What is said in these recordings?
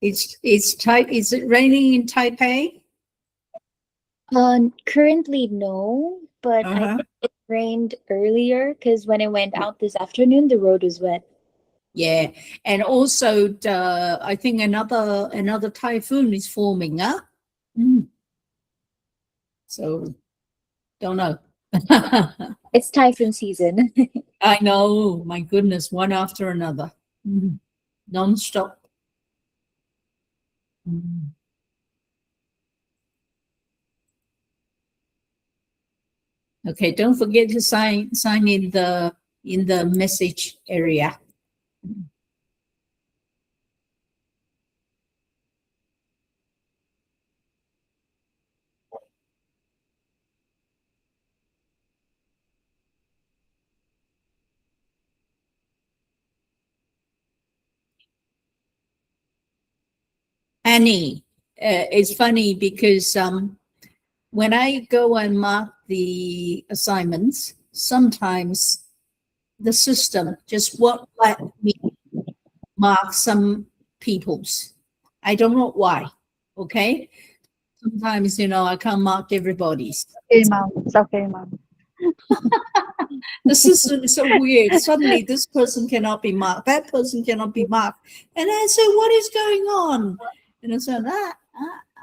Is it raining in Taipei? Currently, no, but I Uh-huh. think it rained earlier because when I went out this afternoon, the road was wet. Yeah, and also I think another typhoon is forming, huh? Mm. So don't know. It's typhoon season. I know, my goodness, one after another, non-stop. Mm. Okay, don't forget to sign in the message area. Annie, it's funny because when I go and mark the assignments, sometimes the system just won't let me mark some people's. I don't know why. Okay. Sometimes, I can't mark everybody's. Okay, ma'am. It's okay, ma'am. The system is so weird. Suddenly, this person cannot be marked, that person cannot be marked. And I say, what is going on? And I said,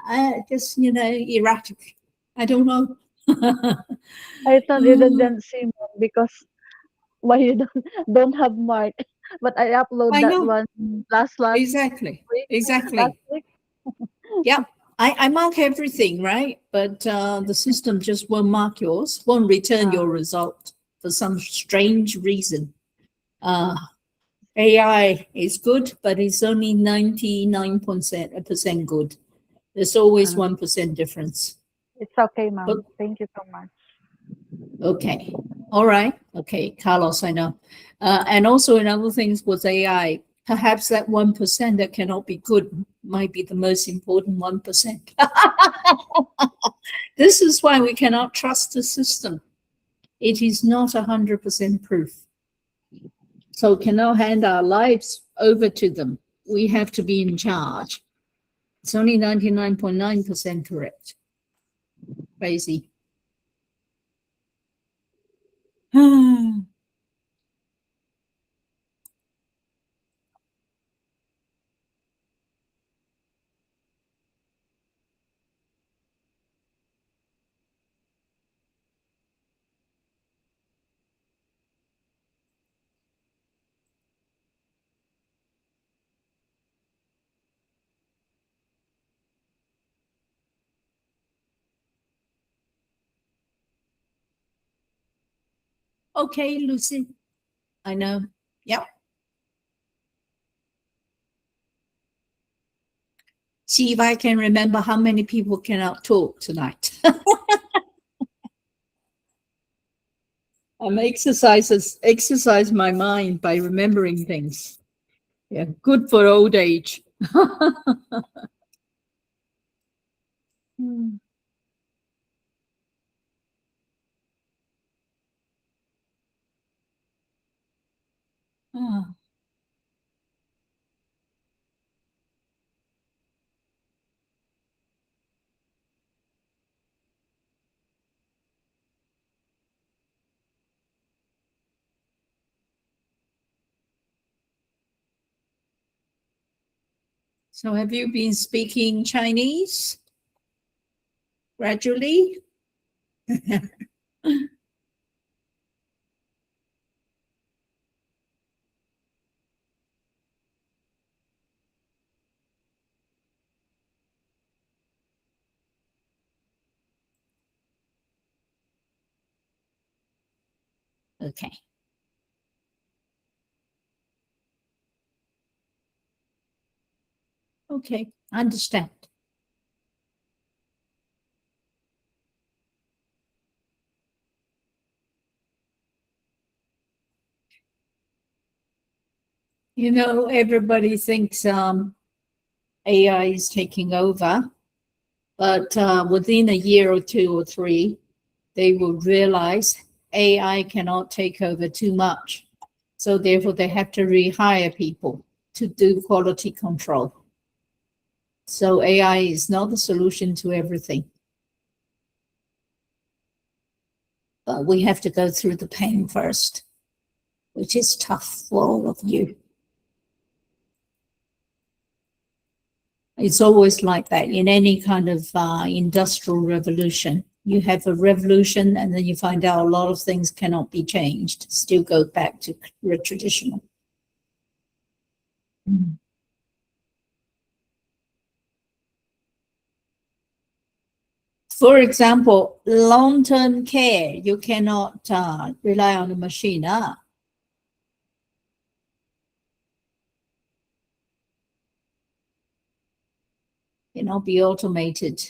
I just, erratic. I don't know. I thought you Oh, didn't see, ma'am, because why you don't have mark? But I upload I that know. one last Exactly. week. Last Exactly. week. Yeah. I mark everything, right? But the system just won't mark yours, won't return Ah, your result for some strange reason. Uh, AI is good, but it's only 99% good. There's always ah. 1% difference. It's okay, But ma'am. Thank you so much. okay. All right. Okay. Carlos, I know. And also in other things with AI, perhaps that 1% that cannot be good might be the most important 1%. This is why we cannot trust the system. It is not 100% proof. So cannot hand our lives over to them. We have to be in charge. It's only 99.9% correct. Crazy. Okay, Lucy. I know. Yep. See if I can remember how many people cannot talk tonight. Exercise my mind by remembering things. Yeah, good for old age. Hmm. Ah, so have you been speaking Chinese gradually? Okay. Okay. I understand. Everybody thinks AI is taking over, but within a year or two or three, they will realize AI cannot take over too much. So therefore, they have to rehire people to do quality control. So AI is not the solution to everything. But we have to go through the pain first, which is tough for all of you. It's always like that in any kind of industrial revolution. You have a revolution and then you find out a lot of things cannot be changed, still go back to traditional. For example, long-term care, you cannot rely on the machine. Cannot be automated.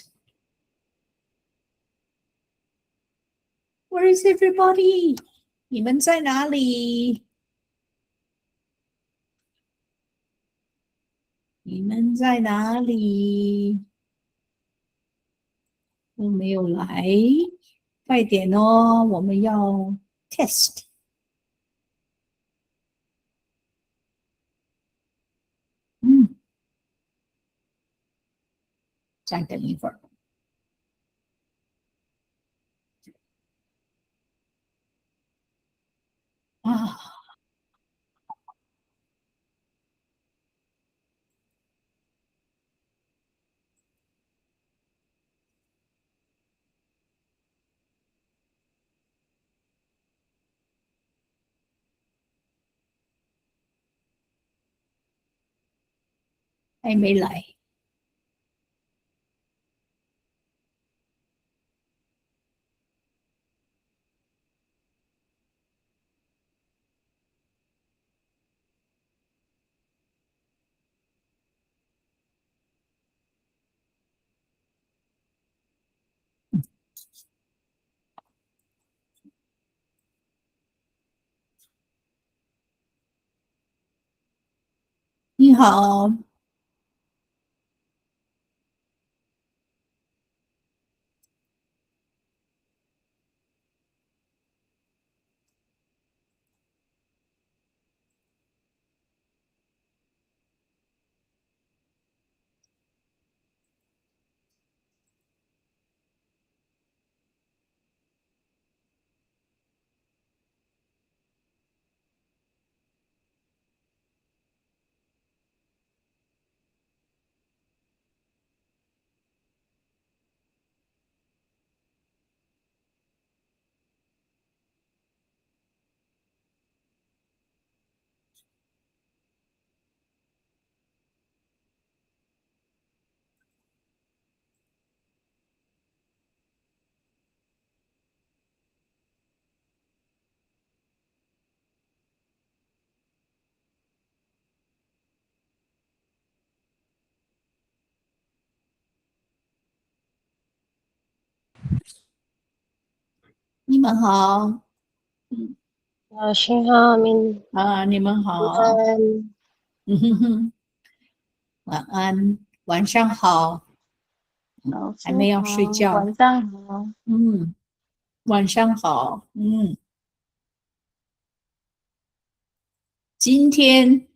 Where is everybody? 你们在哪里？你们在哪里？都没有来，快点哦，我们要 test。再等一会儿。还没来。你好。你们好。新好，明你们好。安，晚安，晚上好。老师还没有睡好，觉。晚上好。晚上好。今天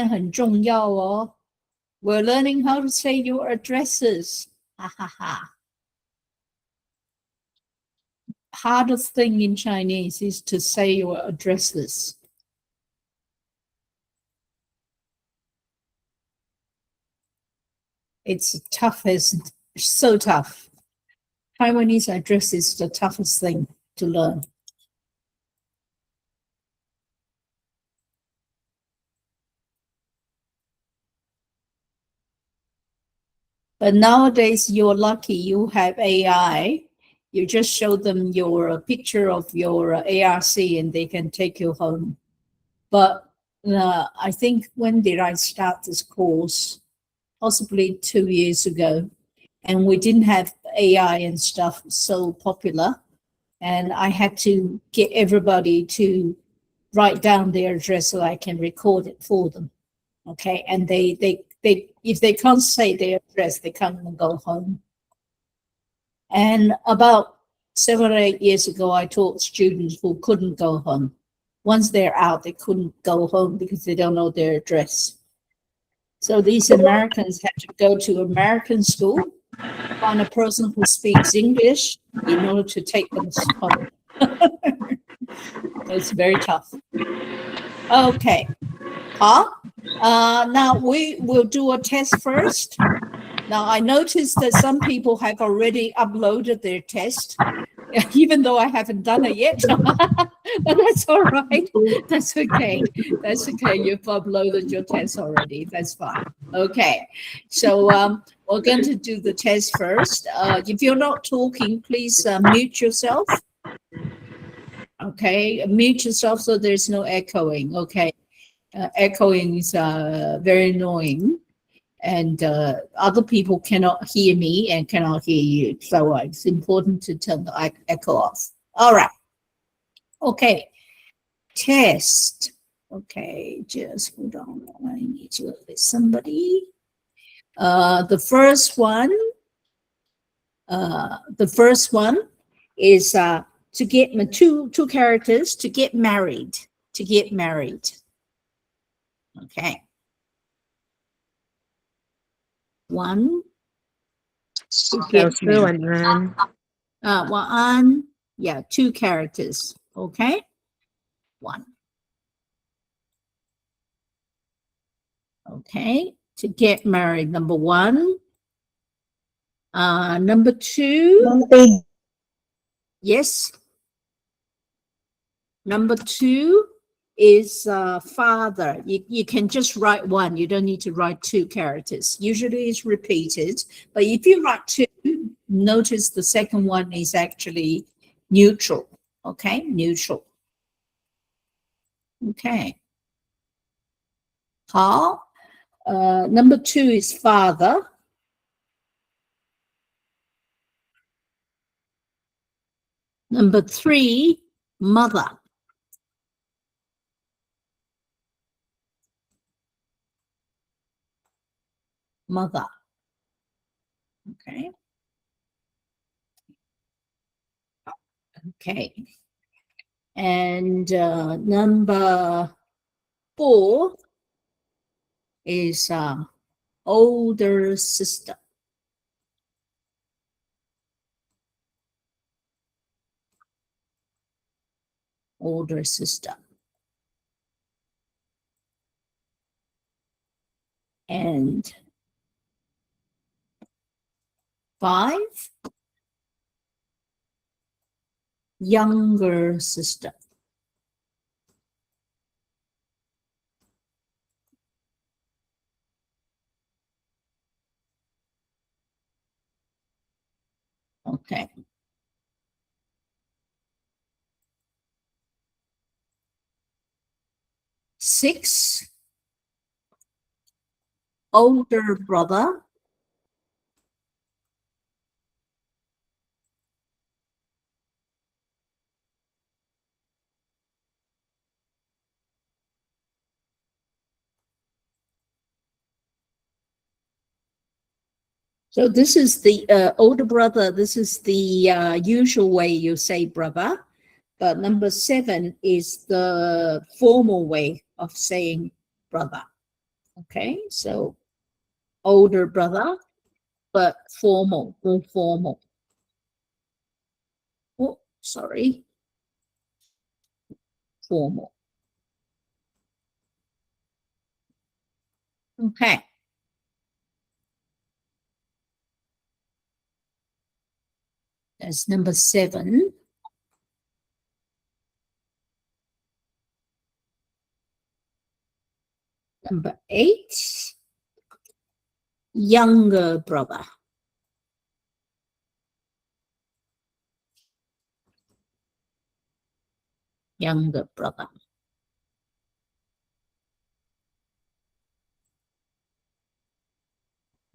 很重要哦。We're learning how to say your addresses. 哈哈哈。Hardest thing in Chinese is to say your addresses. It's tough, isn't it? So tough. Taiwanese address is the toughest thing to learn. But nowadays, you're lucky you have AI. You just show them your picture of your ARC and they can take you home. But I think when did I start this course? Possibly 2 years ago. And we didn't have AI and stuff so popular. And I had to get everybody to write down their address so I can record it for them. Okay. And they if they can't say their address, they can't go home. And about 7 or 8 years ago, I taught students who couldn't go home. Once they're out, they couldn't go home because they don't know their address. So these Americans have to go to American school, find a person who speaks English in order to take them home. It's very tough. Okay. Now we will do a test first. Now I noticed that some people have already uploaded their test, even though I haven't done it yet. But that's all right. That's okay. That's okay. You've uploaded your test already. That's fine. Okay. So we're going to do the test first. If you're not talking, please mute yourself. Okay. Mute yourself so there's no echoing. Okay. Echoing is very annoying. And other people cannot hear me and cannot hear you. So it's important to turn the echo off. All right. Okay. Test. Okay, just hold on. I need to look at somebody. The first one is to get two characters to get married. To get married. Okay. One. To get married. One. Yeah, two characters. Okay. One. Okay. To get married, number one. Number two. Yes. Number two is father. You can just write one. You don't need to write two characters. Usually it's repeated. But if you write two, notice the second one is actually neutral. Okay, neutral. Okay. 好. Number two is father. Number three, mother. Mother. Okay. Okay. And number four is older sister. Older sister. And five, younger sister. Okay. Six, older brother. So this is the older brother. This is the usual way you say brother. But number seven is the formal way of saying brother. Okay, so older brother, but formal, more formal. Oh, sorry. Formal. Okay. That's number seven. Number eight, younger brother. Younger brother.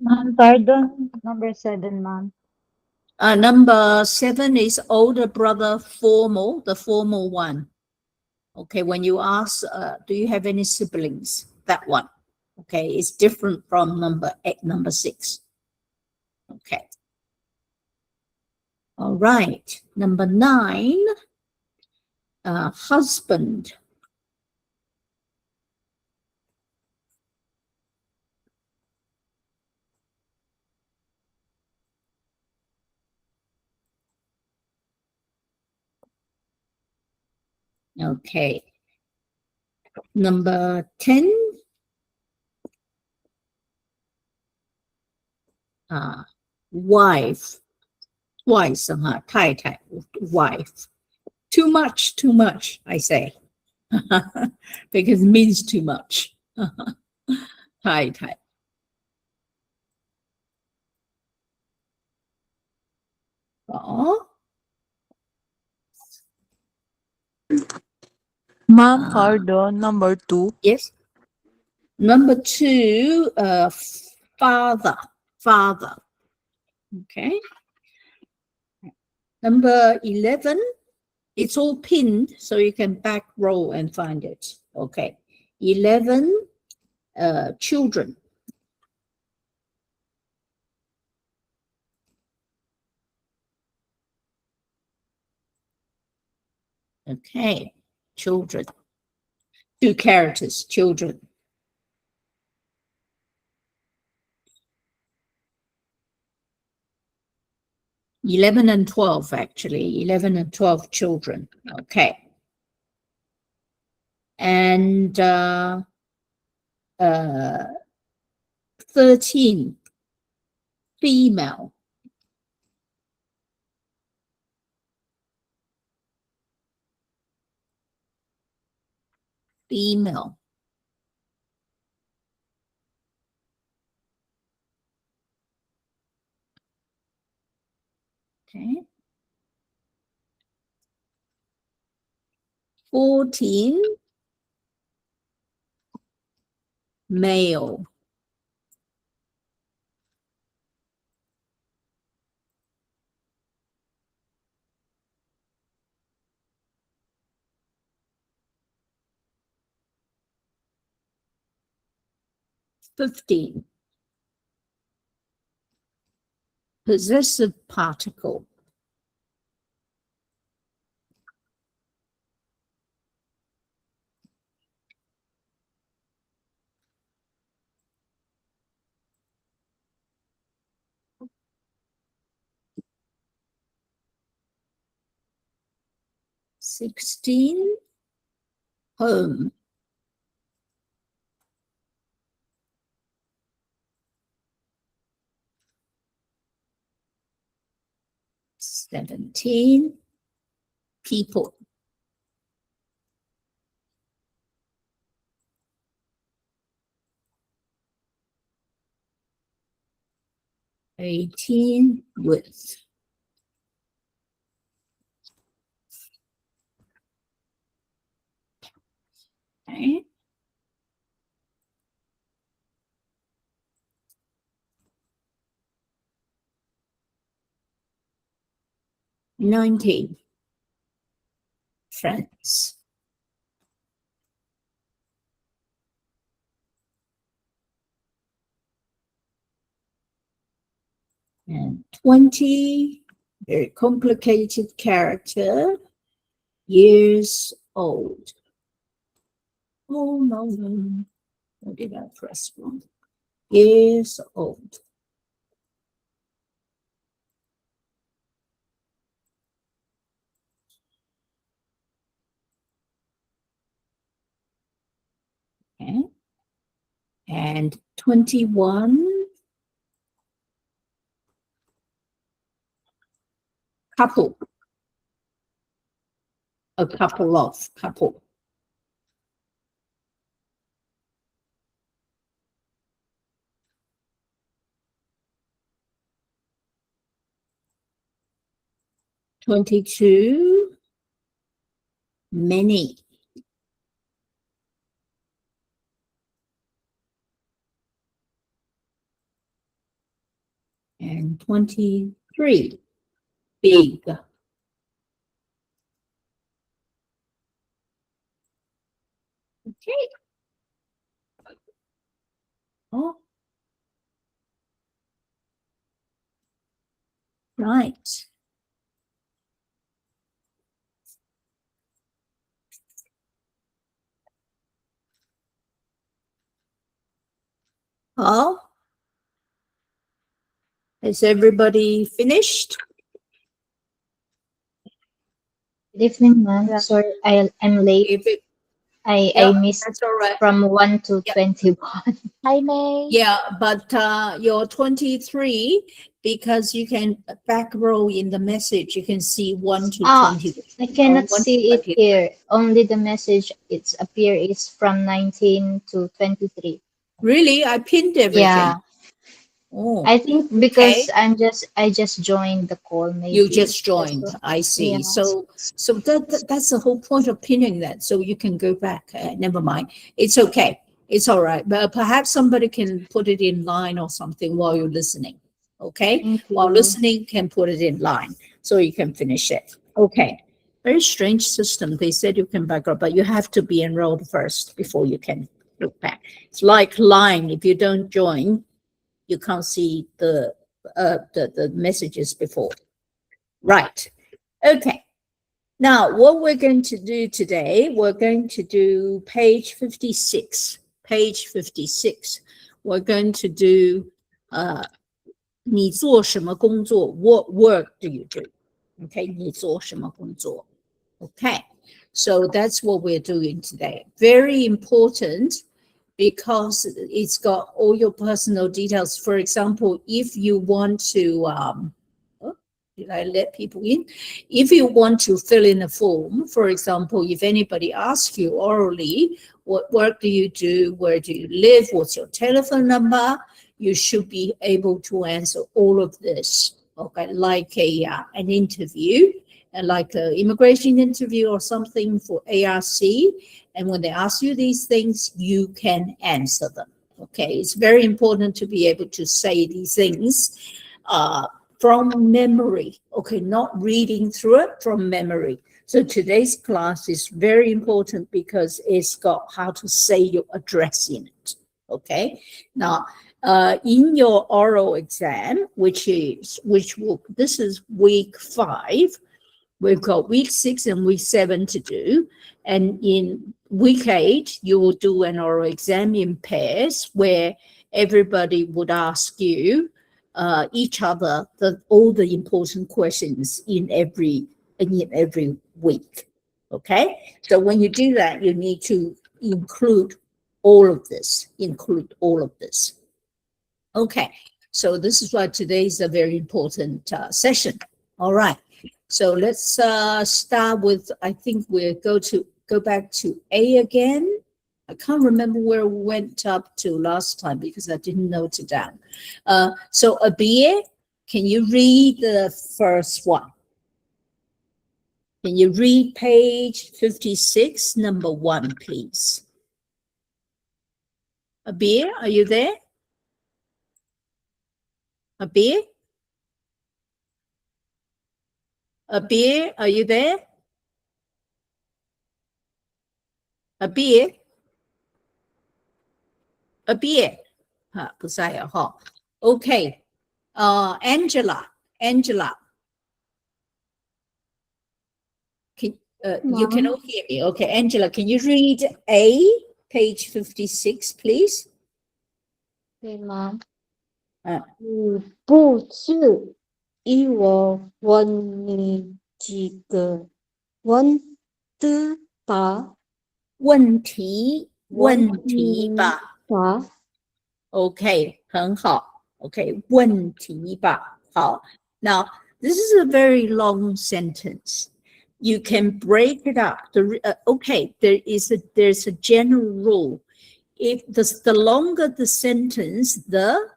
Ma'am, pardon. Number 7, ma'am. Number seven is older brother, formal, the formal one. Okay, when you ask, do you have any siblings? That one. Okay, it's different from number eight, number six. Okay. All right. Number nine, husband. Okay. Number 10. Wife. Wife, 太太 wife. Too much, I say. Because it means too much. 太太. Oh, Ma'am, pardon, number 2. yes. Number 2, father. Father. Okay. Number 11, it's all pinned, so you can back row and find it. Okay. 11, children. Okay. Children. 2 characters, children. 11 and 12, actually. 11 and 12 children. Okay. And 13, female. Female. Okay. 14, male. 15, possessive particle. 16, home. 17, people. 18, width. Okay. 19, friends. And 20, very complicated character, years old. Oh, no. What did I press wrong? Years old. Okay. And 21, couple. A couple of, couple. 22, many. And 23, big. Okay. Oh. Right. Oh, is everybody finished? Good evening, ma'am. Yeah. Sorry, I'm late. If it, I yeah, missed that's all right. from 1 to Yeah. 21. Hi, May. Yeah, but you're 23 because you can back row in the message. You can see 1 to Ah, 20. I cannot 1 to see it 20. here. Only the message it's appear is from 19 to 23. Really? I pinned everything. Yeah, Oh, I think okay. because I just joined the call maybe. You just That's joined. what- I see. Yeah. So that's the whole point of pinning that. So you can go back. Never mind. It's okay. It's all right. But perhaps somebody can put it in line or something while you're listening. Okay. Thank While you. listening, can put it in line so you can finish it. Okay. Very strange system. They said you can back up, but you have to be enrolled first before you can look back. It's like line. If you don't join, you can't see the messages before. Right. Okay. Now, what we're going to do today, we're going to do page 56. Page 56. We're going to do 你做什么工作? What work do you do? Okay, 你做什么工作? Okay, so that's what we're doing today. Very important because it's got all your personal details. For example, if you want to, did I let people in? If you want to fill in a form, for example, if anybody asks you orally, what work do you do? Where do you live? What's your telephone number? You should be able to answer all of this, okay, like an interview, and like an immigration interview or something for ARC. And when they ask you these things, you can answer them. Okay, it's very important to be able to say these things from memory. Okay, not reading through it, from memory. So today's class is very important because it's got how to say your address in it. Okay, now in your oral exam, this is week 5. We've got week 6 and week 7 to do. And in week 8, you will do an oral exam in pairs where everybody would ask you each other all the important questions in every week. Okay? So when you do that, you need to include all of this. Okay. So this is why today is a very important session. All right. So let's start with, I think we'll go back to A again. I can't remember where we went up to last time because I didn't note it down. So Abir, can you read the first one? Can you read page 56, number 1, please? Abir, are you there? Abir? Abir, are you there? Abir? Abir? 不在啊哈. Okay. Angela. You cannot hear me. Okay, Angela, can you read A, page 56, please? 对吗？嗯不是，依我问你几个问题吧。问题吧。吧， Okay, 很好. Okay, 问题吧。好. Now, this is a very long sentence. You can break it up. Okay, there's a general rule. If the longer the sentence, the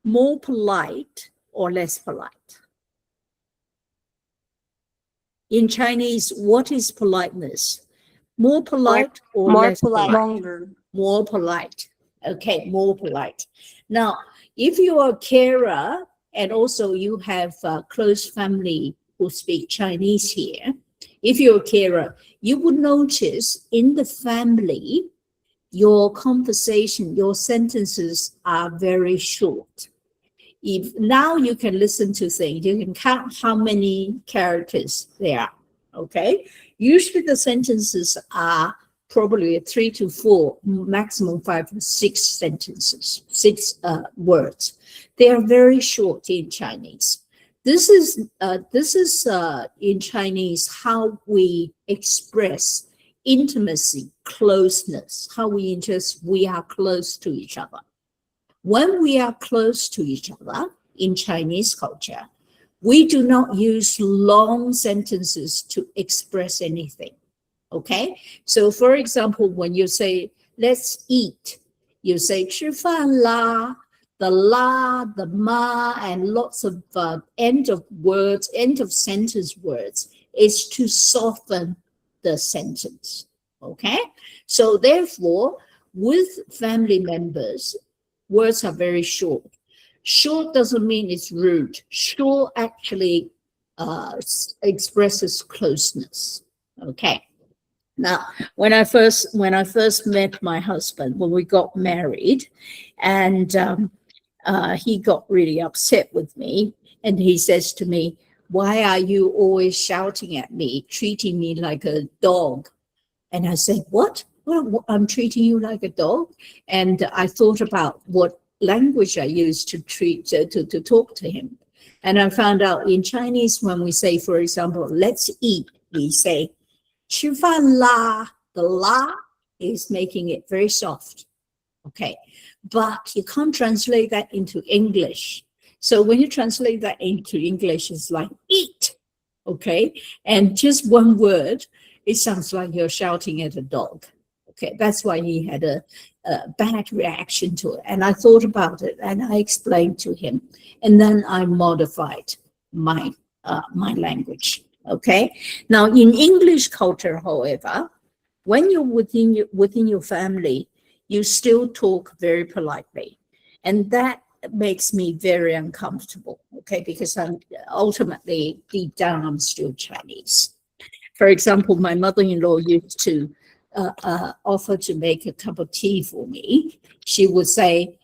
more polite or less polite. In Chinese, what is politeness? More polite or less polite? Longer. More polite. Okay, more polite. Now, if you are a carer and also you have a close family who speak Chinese here, if you're a carer, you would notice in the family, your conversation, your sentences are very short. If now you can listen to things, you can count how many characters there are. Okay, usually the sentences are probably 3 to 4, maximum 5 to 6 sentences, 6 words. They are very short in Chinese. This is in Chinese how we express intimacy, closeness, how we are close to each other. When we are close to each other in Chinese culture, we do not use long sentences to express anything. Okay? So for example, when you say, let's eat, you say 吃饭啦, the la, the ma, and lots of end of sentence words is to soften the sentence. Okay? So therefore, with family members, words are very short. Short doesn't mean it's rude. Short actually expresses closeness. Okay. Now, when I first met my husband, when we got married, and he got really upset with me, and he says to me, "Why are you always shouting at me, treating me like a dog?" And I said, "What? Well, I'm treating you like a dog?" And I thought about what language I used to talk to him. And I found out in Chinese, when we say, for example, let's eat, we say 吃饭啦. The la is making it very soft. Okay. But you can't translate that into English. So when you translate that into English, it's like eat. Okay. And just one word, it sounds like you're shouting at a dog. Okay. That's why he had a bad reaction to it. And I thought about it and I explained to him. And then I modified my language. Okay. Now in English culture, however, when you're within your family, you still talk very politely. And that makes me very uncomfortable. Okay. Because I'm ultimately deep down, I'm still Chinese. For example, my mother-in-law used to offer to make a cup of tea for me. She would say,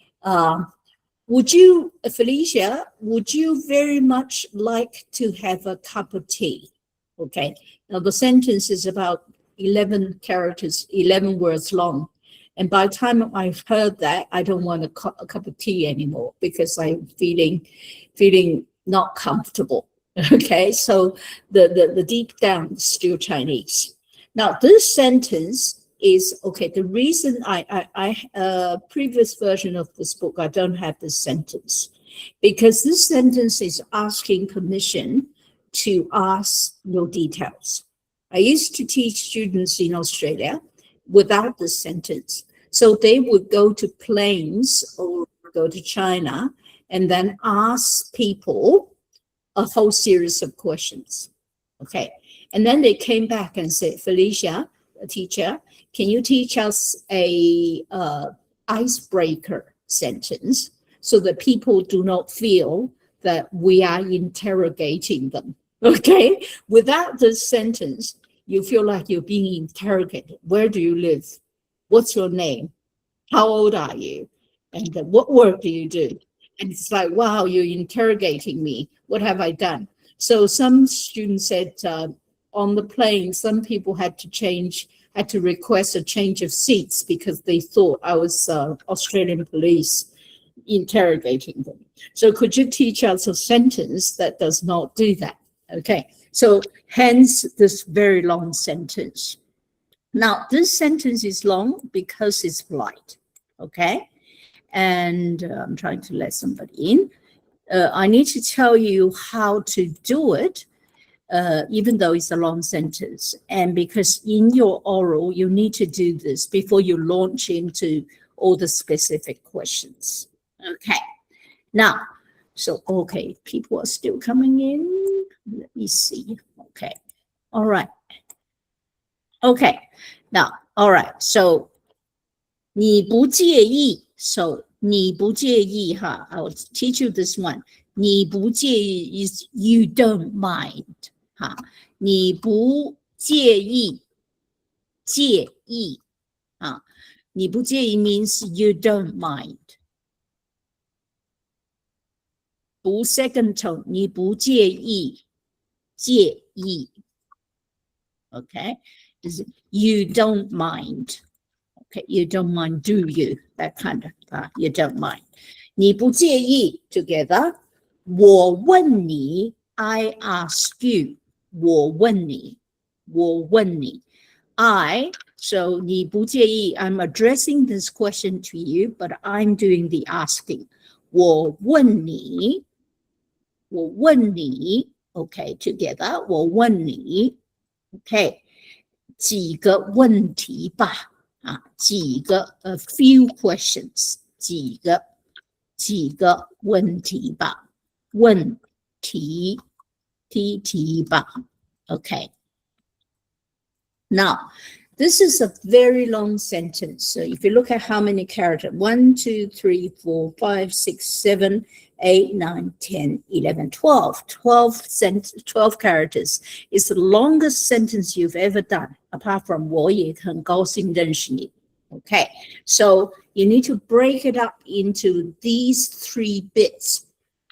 Felicia, would you very much like to have a cup of tea? Okay. Now the sentence is about 11 characters, 11 words long. And by the time I've heard that, I don't want a cup of tea anymore because I'm feeling not comfortable. Okay. So the deep down is still Chinese. Now this sentence is, okay, the reason I previous version of this book, I don't have this sentence because this sentence is asking permission to ask no details. I used to teach students in Australia without this sentence. So they would go to planes or go to China and then ask people a whole series of questions. Okay. And then they came back and said, Felicia, a teacher, can you teach us a icebreaker sentence so that people do not feel that we are interrogating them? Okay. Without this sentence, you feel like you're being interrogated. Where do you live? What's your name? How old are you? And what work do you do? And it's like, wow, you're interrogating me. What have I done? So some students said on the plane, some people had to request a change of seats because they thought I was Australian police interrogating them. So could you teach us a sentence that does not do that? Okay, so hence this very long sentence. Now, this sentence is long because it's polite, okay? And I'm trying to let somebody in. I need to tell you how to do it, even though it's a long sentence. And because in your oral, you need to do this before you launch into all the specific questions. Okay. Now, so, okay, people are still coming in. Let me see. Okay. All right. Okay. Now, all right. So, 你不介意. So, 你不介意, huh? I will teach you this one. 你不介意 is you don't mind. Huh? 你不介意, 介意. Huh? 你不介意 means you don't mind. 不 second tone, 你不介意, 介意. Okay? You don't mind. Okay, you don't mind, do you? That kind of, you don't mind. 你不介意 together. 我问你 I ask you 我问你 so 你不介意 I'm addressing this question to you but I'm doing the asking 我问你 okay together 我问你 okay 几个问题吧几个 a few questions 几个问题吧问题题吧 okay now this is a very long sentence. So if you look at how many characters, 1, 2, 3, 4, 5, 6, 7, 8, 9, 10, 11, 12. 12 characters. It's the longest sentence you've ever done, apart from 我也很高兴认识你. Okay, so you need to break it up into these 3 bits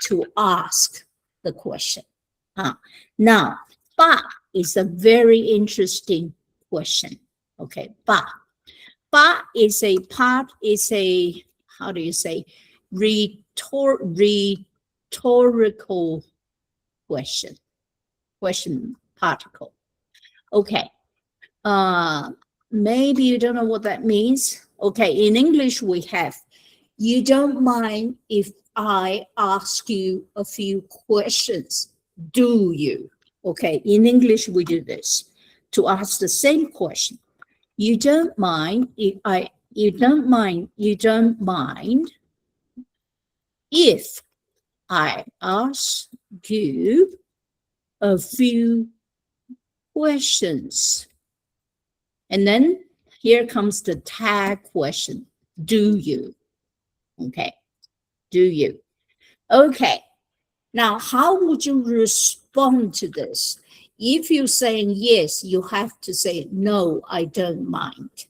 to ask the question. Now, 爸 is a very interesting question. Okay, ba is a part, is a, how do you say, rhetorical question particle. Okay, maybe you don't know what that means. Okay, in English we have, you don't mind if I ask you a few questions, do you? Okay, in English we do this to ask the same question. You don't mind if I ask you a few questions. And then here comes the tag question. Do you? Okay. Do you? Okay. Now, how would you respond to this? If you're saying yes, you have to say, no, I don't mind.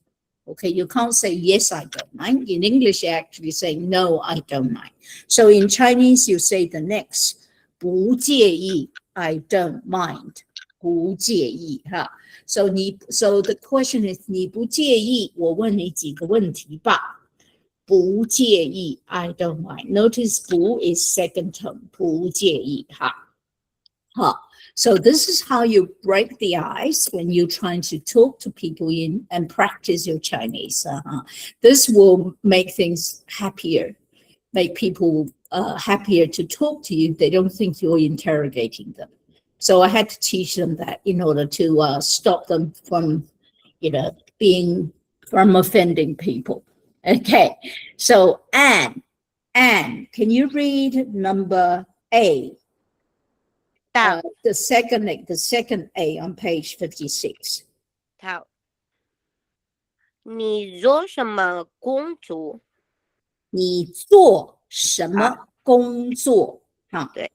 Okay, you can't say, yes, I don't mind. In English, you actually say, no, I don't mind. So in Chinese, you say the next, 不介意, I don't mind. 不介意, huh? So the question is, 你不介意我问你几个问题吧不介意 I don't mind. Notice 不 is second term. 不介意 So this is how you break the ice when you're trying to talk to people and practice your Chinese. This will make things happier, make people happier to talk to you. They don't think you're interrogating them. So I had to teach them that in order to stop them from, from offending people. Okay, so Anne, can you read number A? The second A on page 56. 好，你做什么工作？你做什么工作？对，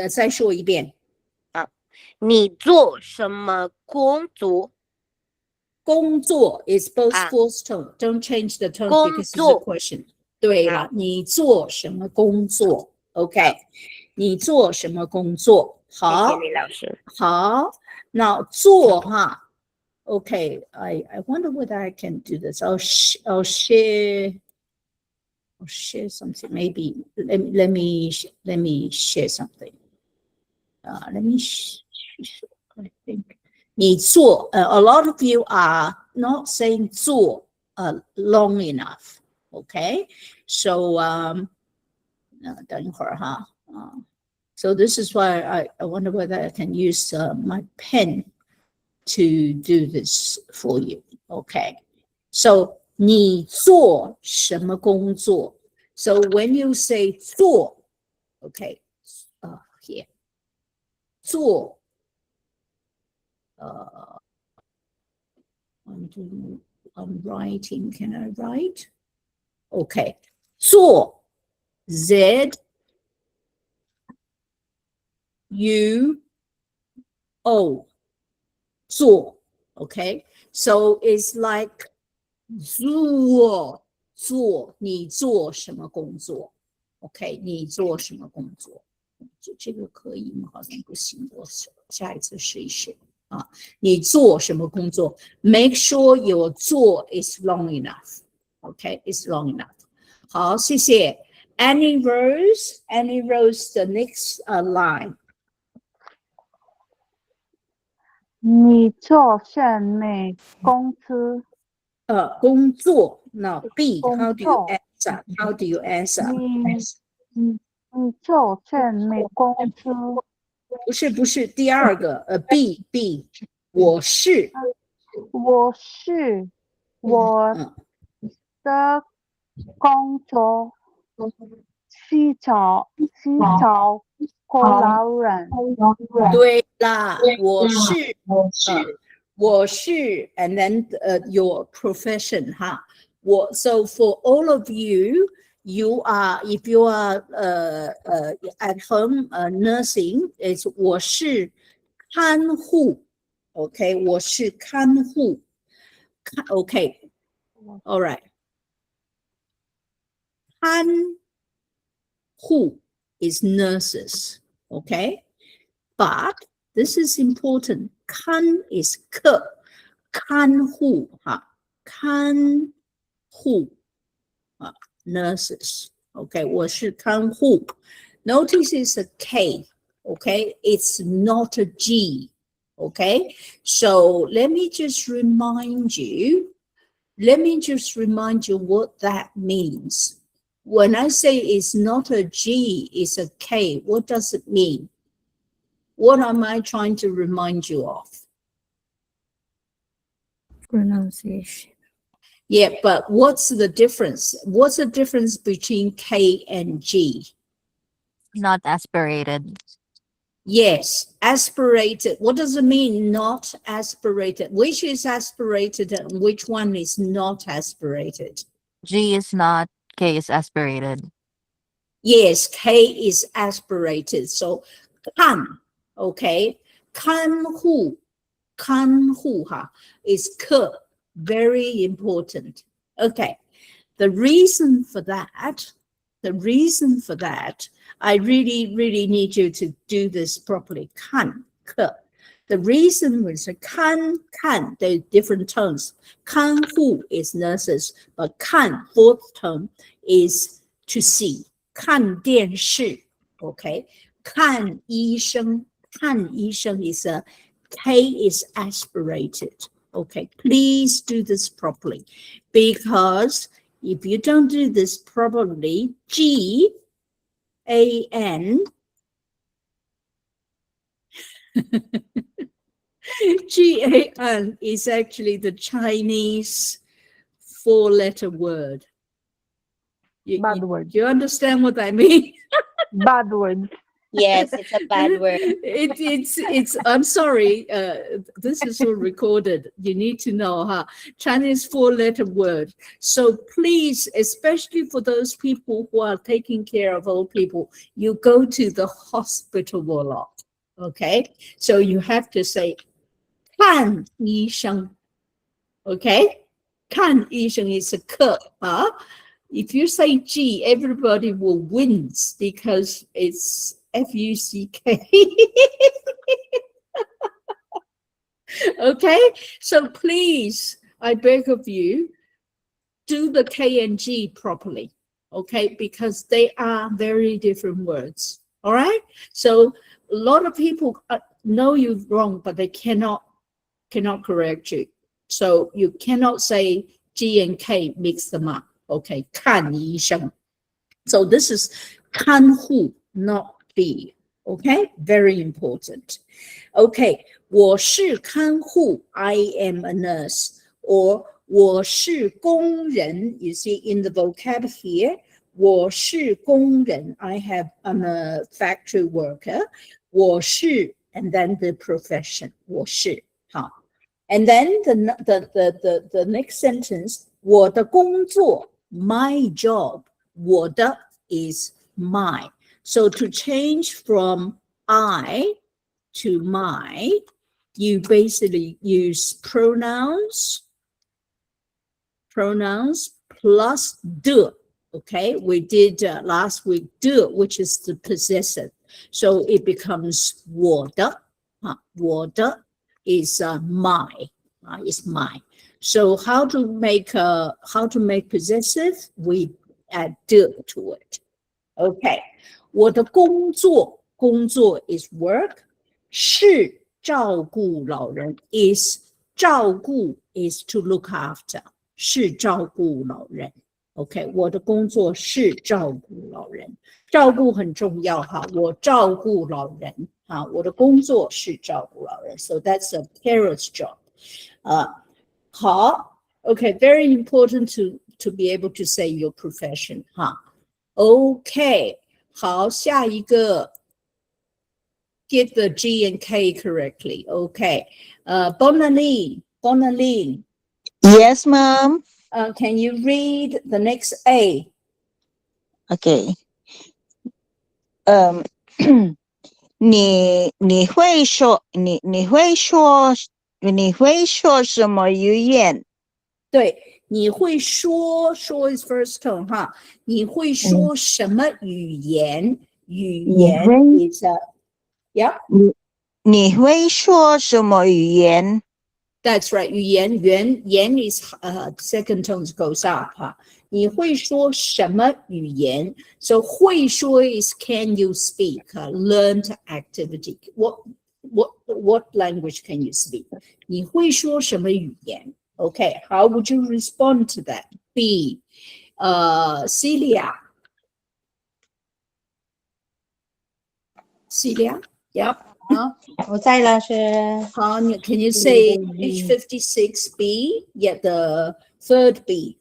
再说一遍。你做什么工作？工作 is both false tone. Don't change the tone because it's a question. 对了，你做什么工作 ？OK， 你做什么工作？好，谢谢李老师。好，那做OK, I wonder whether I can do this. I'll share something. Maybe let me share something. Let me I think 你做 a lot of you are not saying 做 long enough. Okay, so 等一会儿哈so this is why I wonder whether I can use my pen to do this for you. Okay, so 你做什么工作 So when you say 做 okay, here 做I'm writing. Can I write? Okay. 做 Z U O 做 Okay. So it's like 做你做什么工作 OK 你做什么工作这个可以吗好像不行我下一次试一试你做什么工作 Make sure your 做 is long enough. Okay, it's long enough. 好，谢谢。Any rows? Any rows? The next line. 你做什么公司？工作。Now B. 工 How do you 作。 answer? How do you answer? 你做什么公司？不是第二个。B.我是。我是我的工作是找过劳人。对啦，我是。我是 and then your profession, huh? So for all of you, you are, if you are at home nursing, it's 我是看护 okay 我是看护 okay all right 看护 is nurses, okay, but this is important. 看 is 看护哈，看护啊 nurses. Okay, 我是看护。Notice it's a K. Okay, it's not a G. Okay, so let me just remind you. What that means. When I say it's not a G, it's a K, what does it mean? What am I trying to remind you of? Pronunciation. Yeah, but what's the difference? What's the difference between K and G? Not aspirated. Yes, aspirated. What does it mean, not aspirated? Which is aspirated and which one is not aspirated? G is not, K is aspirated. Yes, K is aspirated. So, 看, okay? 看护哈, is 可, very important. Okay, the reason for that, I really need you to do this properly. 看, 可. The reason was 看, the different tones. 看护 is nurses, but 看, fourth tone, is to see. 看电视, okay? 看医生 is a K is aspirated. Okay, please do this properly, because if you don't do this properly, G-A-N G-A-N is actually the Chinese 4-letter word. Bad word. You understand what I mean? Bad word. Yes, it's a bad word. It's I'm sorry, this is all recorded. You need to know, huh? Chinese 4-letter word. So please, especially for those people who are taking care of old people, you go to the hospital a lot. Okay? So you have to say 看医生. Okay? 看医生 is a 课, huh? If you say G, everybody will wince because it's F-U-C-K. Okay, so please, I beg of you, do the K and G properly, okay, because they are very different words. All right, so a lot of people know you're wrong, but they cannot correct you. So you cannot say G and K, mix them up. Okay, 看医生. So this is 看护, not B. Okay, very important. Okay, 我是看护, I am a nurse. Or 我是工人, you see in the vocab here, 我是工人, I'm a factory worker. 我是, and then the profession, 我是, huh? And then the next sentence, 我的工作, my job, 我的 is my. So to change from I to my, you basically use pronouns plus de. Okay, we did last week de, which is the possessive. So it becomes 我的, 我的 is my, is my. So how to make possessive? We add de to it. OK， 我的工作is work， 是照顾老人 is 照顾 is to look after， 是照顾老人。OK， 我的工作是照顾老人，照顾很重要哈，我照顾老人啊，我的工作是照顾老人 ，so that's a parent's job。好 ，OK，very important to be able to say your profession 哈。OK， 好，下一个 get the G and K correctly。OK， Bonaline， Yes, ma'am. can you read the next A？ Okay. 你会说什么语言？对，你会说 is first tone 哈，你会说什么语言？语言 is yeah。你会说什么语言？ That's right， 语言言 is second tones goes up 哈。你会说什么语言 ？So 会说 is can you speak？ learned activity。What language can you speak？ 你会说什么语言 ？Okay， how would you respond to that? B， Celia， Yep。我在老师。好，can you say page 56 B? Yeah, the third B.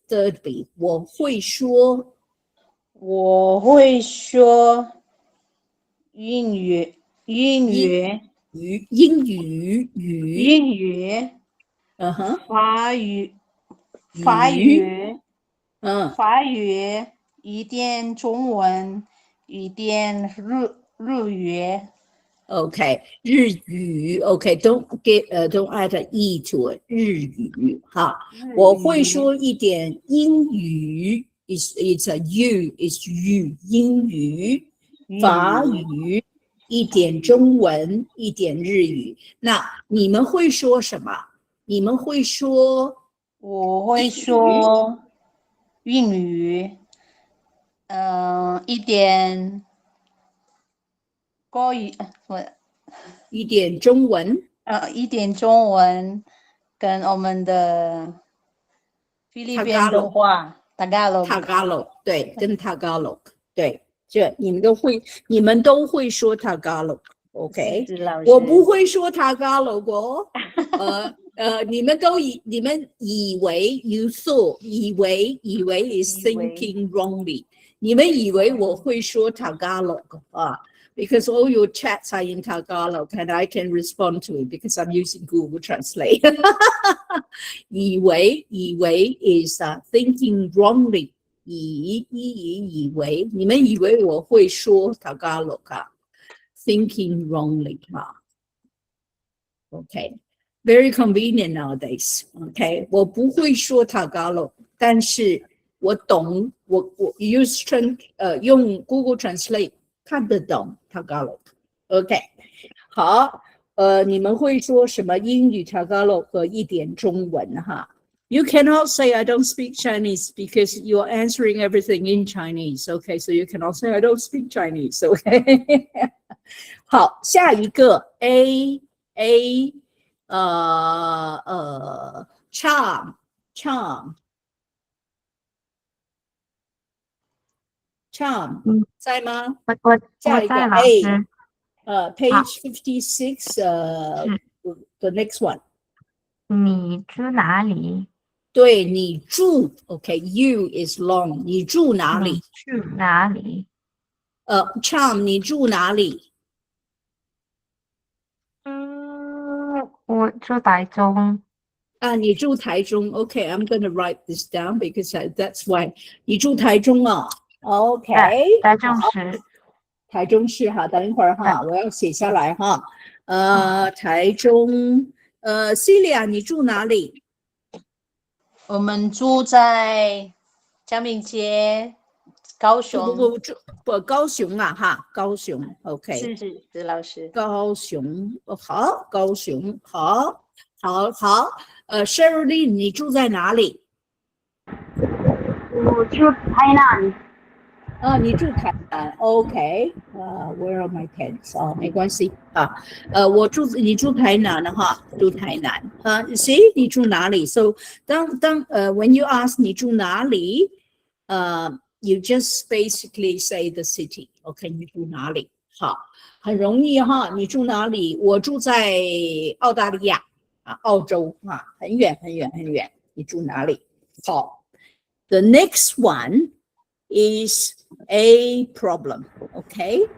我会说英语，法语，一点中文，一点日语。Okay， 日语 OK， don't add an E to it， 日语哈，我会说一点英语 it's a U is 英语，法语一点中文一点日语。那你们会说什么？你们会说？我会说英语，一点国语，一点中文，一点中文，跟我们的菲律宾的话 Tagalog 对，跟 Tagalog 对，这你们都会说 Tagalog OK， 我不会说 Tagalog 哦，你们以为 you thought 以为 is thinking wrongly， 你们以为我会说 Tagalog 啊？Because all your chats are in Tagalog and I can respond to it because I'm using Google Translate. 以为 is thinking wrongly. 以为你们以为我会说 Tagalog 啊 ？Thinking wrongly 啊 ？Okay, very convenient nowadays. Okay， 我不会说 Tagalog， 但是我懂，我用 Google Translate 看得懂 Tagalog。OK， 好，你们会说什么英语 Tagalog 和一点中文哈？ You cannot say I don't speak Chinese because you're answering everything in Chinese. Okay, so you cannot say I don't speak Chinese. Okay， 好，下一个 charm。在吗？我下一个在老 A， 师。page 56 the next one。 你住哪里？对，你住 OK，you is long， 你住哪里？你住哪里？ Charm， 你住哪里？我住台中。你住台中 OK，I'm gonna write this down because that's why 你住台中啊 OK， 台中市。台中市哈，等一会儿哈，我要写下来哈。台中Celia 你住哪里？我们住在江明街，高雄。不，高雄啊哈，高雄 OK。是老师。高雄好，高雄好。Shirley 你住在哪里？我住台南。你住台南 ，OK，where are my pens？没关系啊，你住台南的话，住台南，see 你住哪里 ？So when you ask 你住哪里，you just basically say the city，OK，你住哪里？好，很容易哈，你住哪里？我住在澳大利亚澳洲很远很远很远，你住哪里？好 ，the next one is a problem, okay?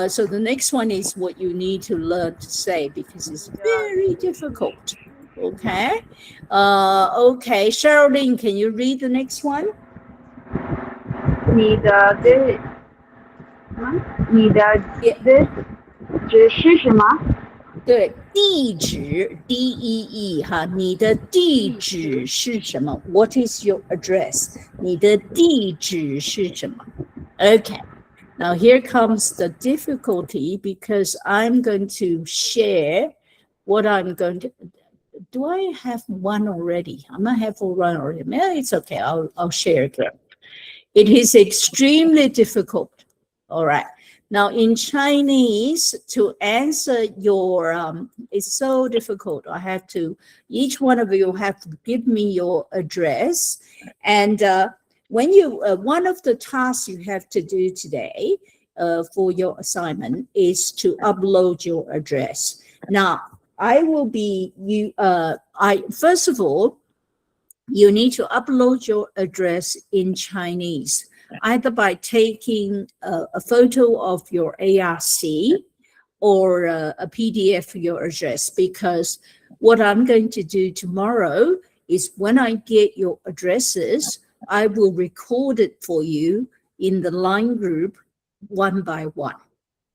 So the next one is what you need to learn to say because it's very difficult, okay? Okay, Sherilyn, can you read the next one? 你的指是什么？对，地址 DEE 哈，你的地址是什么 ？What is your address？ 你的地址是什么 ？Okay, now here comes the difficulty because I'm going to share what I'm going to. Do I have one already? I might have one already. No, it's okay. I'll share it. It is extremely difficult. All right. Now, in Chinese, to answer your, it's so difficult. Each one of you have to give me your address. And when one of the tasks you have to do today for your assignment is to upload your address. Now, first of all, you need to upload your address in Chinese, either by taking a photo of your ARC or a PDF of your address, because what I'm going to do tomorrow is when I get your addresses, I will record it for you in the line group one by one.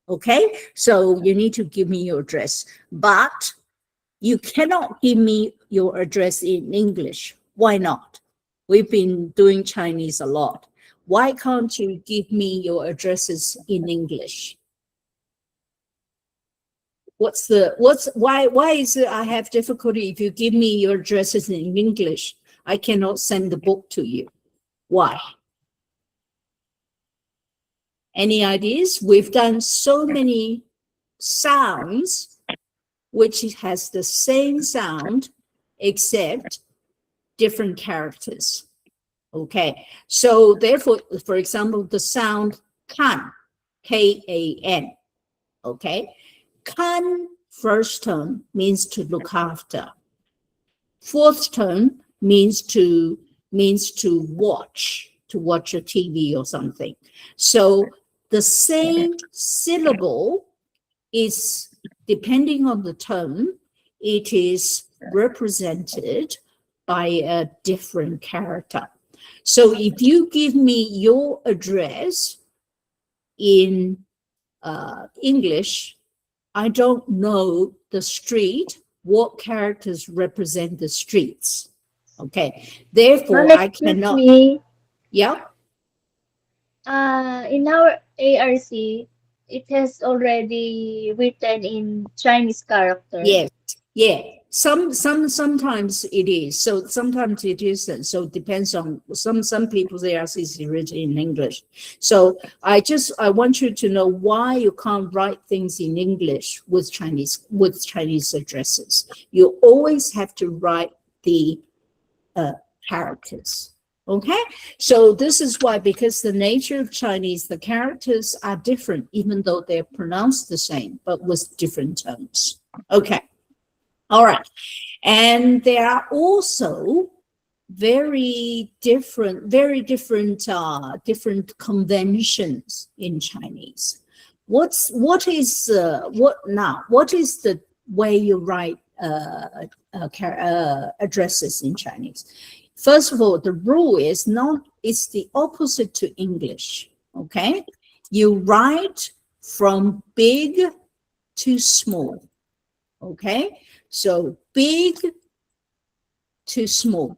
Okay? So you need to give me your address, but you cannot give me your address in English. Why not? We've been doing Chinese a lot. Why can't you give me your addresses in English? Why is it I have difficulty if you give me your addresses in English? I cannot send the book to you. Why? Any ideas? We've done so many sounds which has the same sound except different characters. Okay, so therefore, for example, the sound kan, K-A-N, okay? Kan, first tone, means to look after. Fourth tone means to watch a TV or something. So the same syllable is, depending on the tone, it is represented by a different character. So if you give me your address in English, I don't know the street, what characters represent the streets. Okay, therefore I cannot. Me. Yeah. In our ARC, it has already written in Chinese character. Yes. Yeah. Sometimes it is. So sometimes it isn't. So it depends on some people's ARC is written in English. So I want you to know why you can't write things in English with Chinese addresses. You always have to write the characters. Okay, so this is why, because the nature of Chinese, the characters are different, even though they're pronounced the same, but with different tones. Okay, all right. And there are also very different conventions in Chinese. What is the way you write addresses in Chinese? First of all, the rule is it's the opposite to English, okay? You write from big to small, okay? So big to small,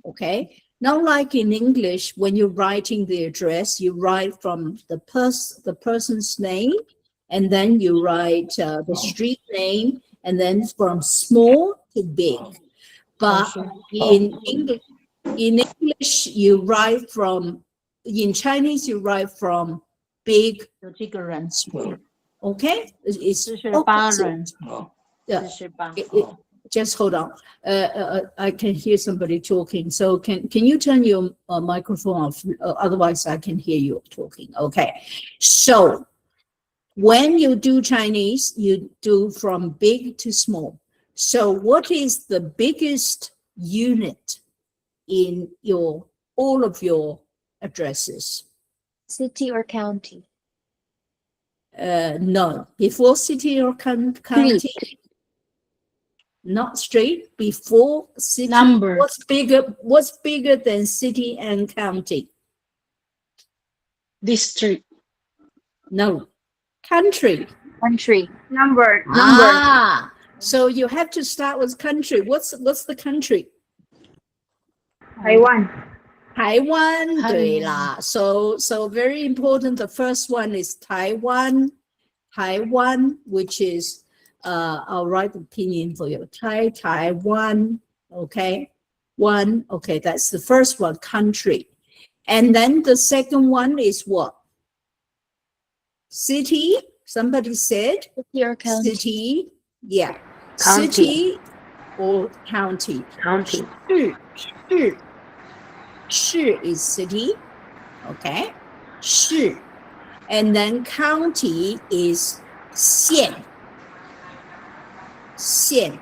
okay? Not like in English, when you're writing the address, you write from the person's name, and then you write the street name, and then from small to big. But in English, you write from in Chinese, you write from big 有这个人， small. Okay? It's 48 opposite. 人， Yeah. 48 Just hold on. I can hear somebody talking. So can you turn your microphone off? Otherwise, I can hear you talking. Okay. So when you do Chinese, you do from big to small. So what is the biggest unit in all of your addresses? City or county? No. Before city or county? Not street. Before city. Number. What's bigger than city and county? district. No. Country. Country. Number. Ah. So you have to start with country. What's the country? Taiwan. Taiwan, 对啦. So very important. The first one is Taiwan. Taiwan, which is I'll write the pinyin for you. Taiwan. Okay. One. Okay, that's the first one, country. And then the second one is what? City. Somebody said City or county? city. Yeah. County. City or county. County. 市 is city. Okay. 市. And then county is 县. 县.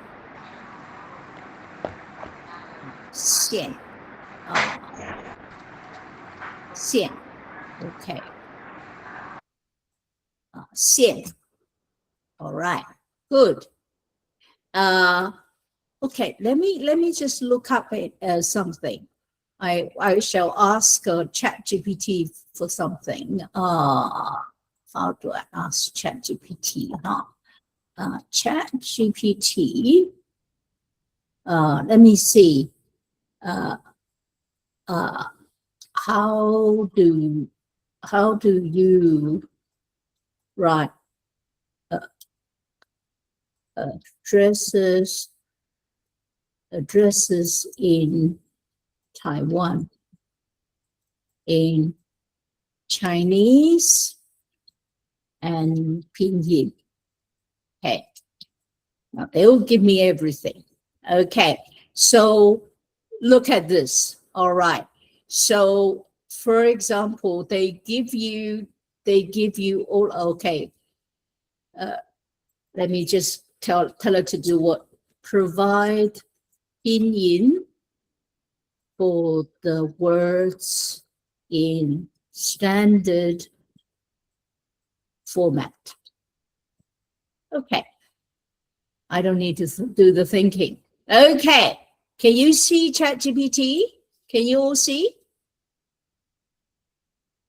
县. 县. Okay. 县. All right. Good. Okay, let me just look up something. I shall ask ChatGPT for something. How do I ask ChatGPT? ChatGPT. Let me see. How do you write addresses in Taiwan in Chinese and Pinyin? Okay. Now they will give me everything. Okay. So look at this. All right. So for example, they give you all. Okay. Let me just tell her to do what? Provide pinyin for the words in standard format. Okay. I don't need to do the thinking. Okay. Can you see ChatGPT? Can you all see?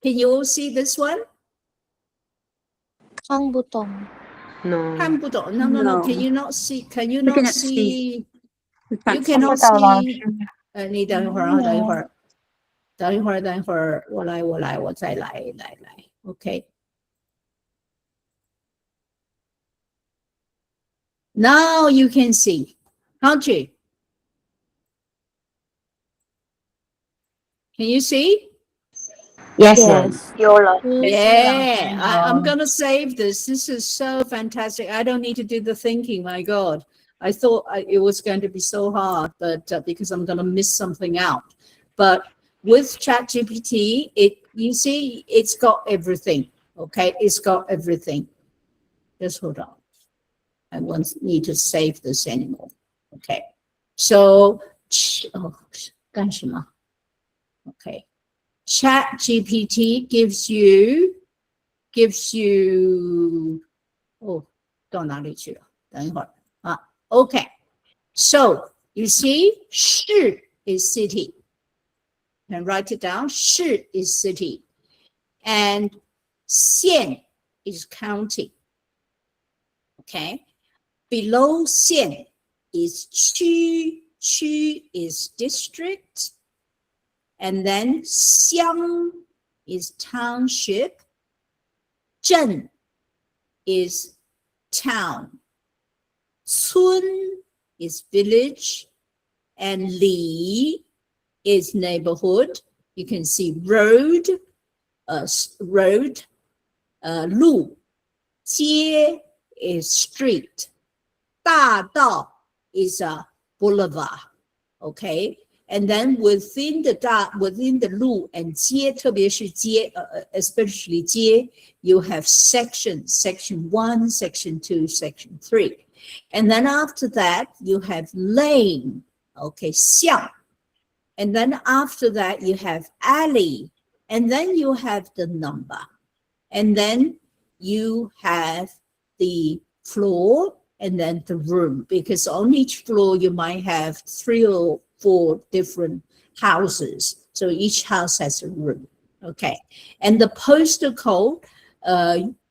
Can you all see this one? 看不懂. No. 看不懂. No. No. Can you not see? Can you We not cannot see? We You can't cannot 看不到老 see. 师。你等一会儿啊，等一会儿，我来，我再来。OK. Now you can see, can't you? Can you see? Yes. Yes. 有了。 Yeah, I'm gonna save this. This is so fantastic. I don't need to do the thinking. My God, I thought it was going to be so hard, but because I'm gonna miss something out. But with ChatGPT, you see, it's got everything. Okay, it's got everything. Just hold on. I won't need to save this anymore. Okay, so 干什么? Okay. ChatGPT gives you 到哪里去了？等一会儿啊。Okay, so you see, 市 is city. And write it down. 市 is city, and 县 is county. Okay, below 县 is 区. 区 is district. And then 乡 is township. 镇 is town. 村 is village. And li is neighborhood. You can see road road, 路，街 is street, 大道 is a boulevard, okay? And then within the 路 and 街，特别是街，especially 街 you have section 1, section 2, section 3. And then after that, you have lane, okay, 巷. And then after that, you have alley. And then you have the number. And then you have the floor and then the room. Because on each floor, you might have 3 or 4 different houses. So each house has a room. Okay. And the postal code,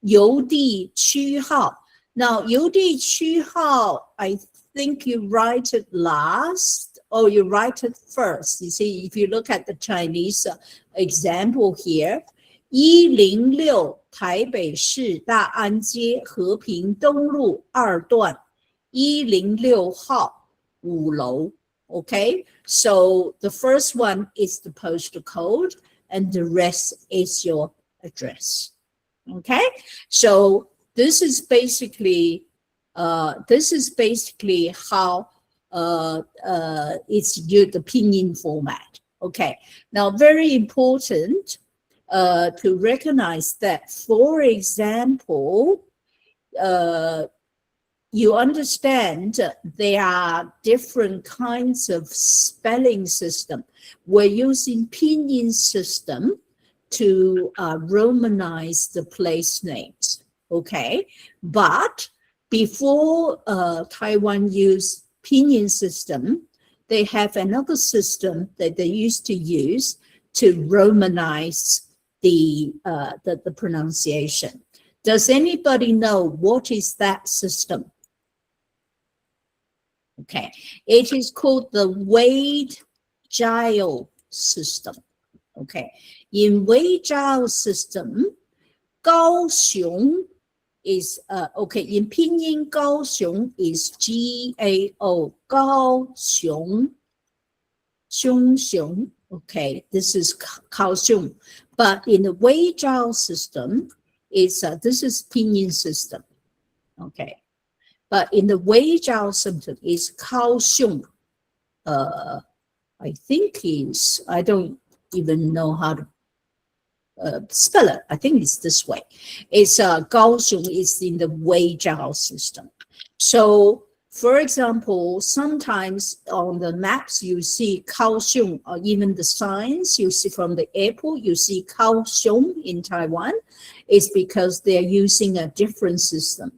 邮递区号. Now, 邮递区号, I think you write it last or you write it first. You see, if you look at the Chinese example here, 106台北市大安街和平东路2段106号5楼. Okay, so the first one is the postal code and the rest is your address. Okay, so this is basically how it's the pinyin format. Okay, now very important to recognize that, for example, you understand there are different kinds of spelling system. We're using pinyin system to Romanize the place names, okay? But before Taiwan used pinyin system, they have another system that they used to use to Romanize the pronunciation. Does anybody know what is that system? Okay, it is called the Wade-Giles system. Okay, in Wade-Giles system, Kaohsiung is okay. In pinyin, Kaohsiung is G-A-O, Kaohsiung, Xiong. Okay, this is Kaohsiung. But in the Wade-Giles system, it's this is pinyin system. Okay. But in the Wade-Giles system, it's Kaohsiung. I think I don't even know how to spell it. I think it's this way. It's Kaohsiung is in the Wade-Giles system. So, for example, sometimes on the maps you see Kaohsiung, or even the signs you see from the airport, you see Kaohsiung in Taiwan. It's because they're using a different system.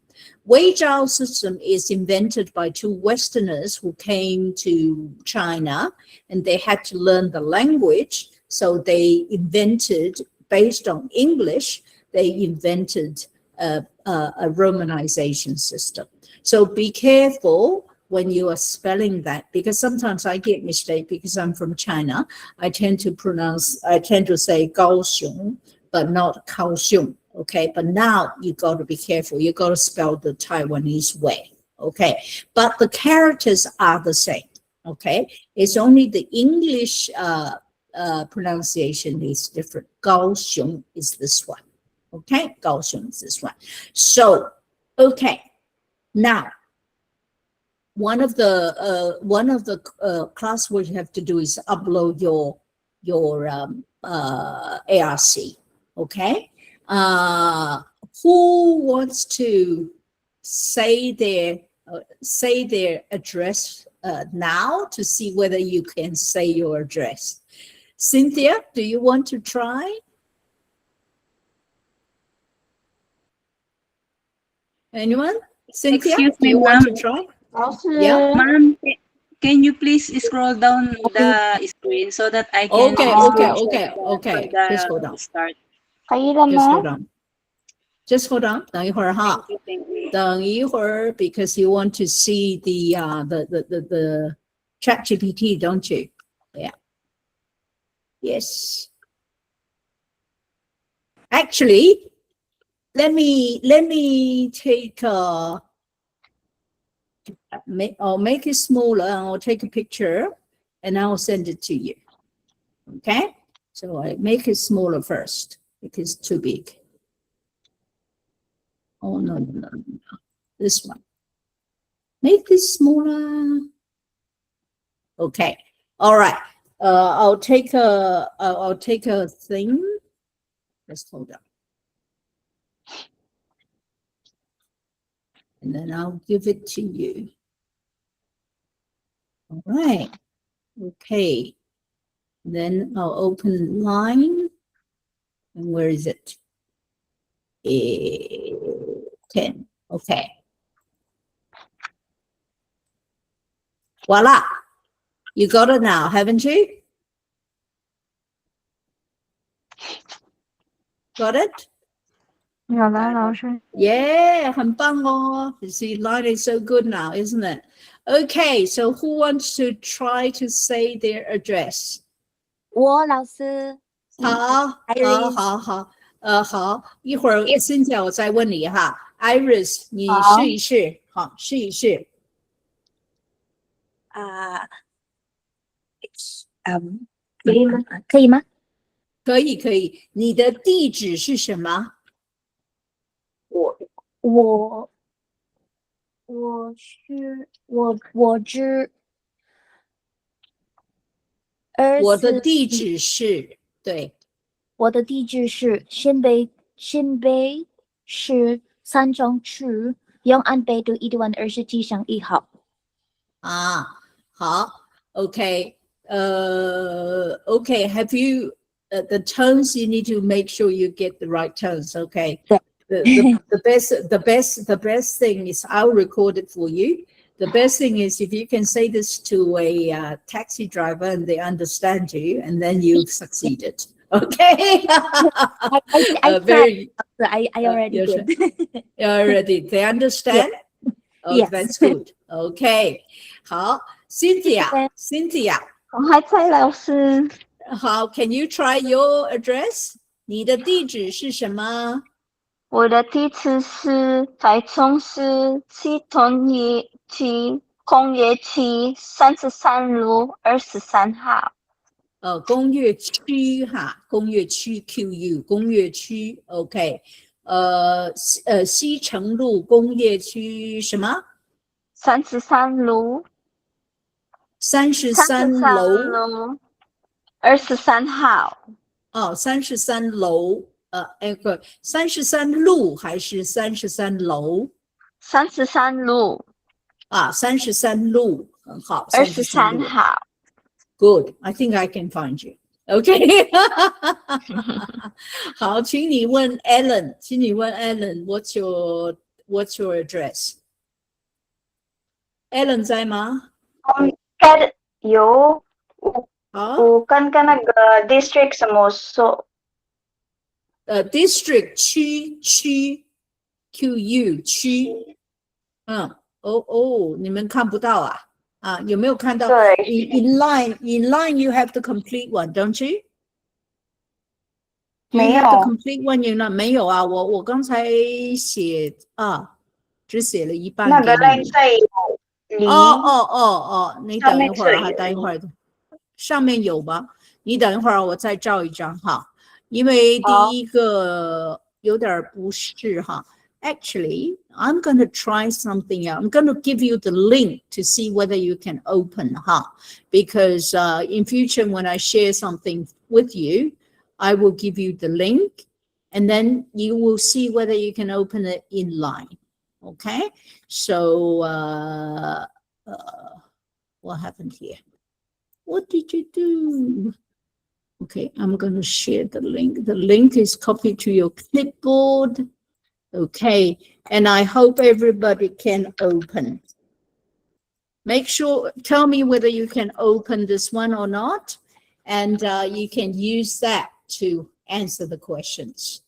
Wade-Giles system is invented by 2 Westerners who came to China, and they had to learn the language. So they invented, based on English, they invented a Romanization system. So be careful when you are spelling that, because sometimes I get mistake because I'm from China. I tend to say Kaohsiung, but not Kaohsiung. Okay, but now you got to be careful. You got to spell the Taiwanese way. Okay, but the characters are the same. Okay, it's only the English pronunciation is different. Kaohsiung is this one. Okay, Kaohsiung is this one. So, okay, now one of the classwork you have to do is upload your ARC. Okay. Who wants to say their address now to see whether you can say your address? Cynthia, do you want to try? Anyone? Cynthia, Excuse do me, you want to ma'am. try? Also, Yeah. Ma'am, can you please scroll down the screen so that I can Okay. Just hold on. start? 可以了 Just 吗 hold on. Just hold on. 等一会儿哈。 Thank you. 等一会儿 because you want to see the chat GPT, don't you? Yeah. Yes. Actually, let me take I'll make it smaller and I'll take a picture and I'll send it to you. Okay? So I make it smaller first. It is too big. Oh, no, no, no, no. This one. Make this smaller. Okay. All right. I'll take a thing. Just hold on. And then I'll give it to you. All right. Okay. Then I'll open line. And where is it? 10. Okay. Voila. You got it now, haven't you? Got it? 有了，老师。 Yeah, 很棒哦. You see, line is so good now, isn't it? Okay, so who wants to try to say their address? 我老师。好，一会儿Cynthia我再问你哈。Iris，你试一试，好，试一试。可以吗？可以吗？可以。你的地址是什么？我的地址是，对。我的地址是新北市三中区永安北路1段27巷1号。好 ，OK， OK. Have you the tones? You need to make sure you get the right tones. Okay. The best thing is I'll record it for you. The best thing is if you can say this to a taxi driver and they understand you, and then you've succeeded. Okay. I already did. Already. They understand? Yeah. Oh, Yes. That's good. Okay. 好 Cynthia. 我还在，老师。好 Can you try your address? 你的地址是什么？我的地址是台中市西屯区工业区33路23号。工业区哈，工业区 QU 工业区 OK。西城路工业区什么33路。33楼。23号。哦，33楼。33路还是33楼？33路。啊，33路，很好。23号。Good. I think I can find you. Okay. 好，请你问 Ellen. What's your address? Ellen 在吗？有我刚刚那个 district 什么说？district 区 QU 区。你们看不到啊？有没有看到？对。In line you have the complete one, don't you? 没有。You have the complete one, you not 没有啊？我刚才写只写了一半给你。那个 line 在你等一会儿哈，等一会儿。上面有吗？你等一会儿，我再照一张哈，因为第一个有点不是哈。Actually, I'm going to try something else. I'm going to give you the link to see whether you can open, because in future when I share something with you, I will give you the link, and then you will see whether you can open it in line. Okay? So, what happened here? What did you do? Okay, I'm going to share the link. The link is copied to your clipboard. Okay, and I hope everybody can open. Make sure, tell me whether you can open this one or not, and you can use that to answer the questions.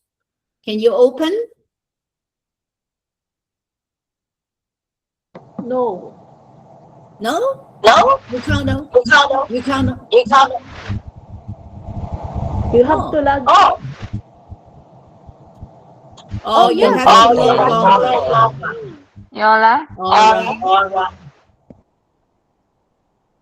Can you open? No. No? No? You can't open? You can't open? You have to log. You have to log on. 有了。All right.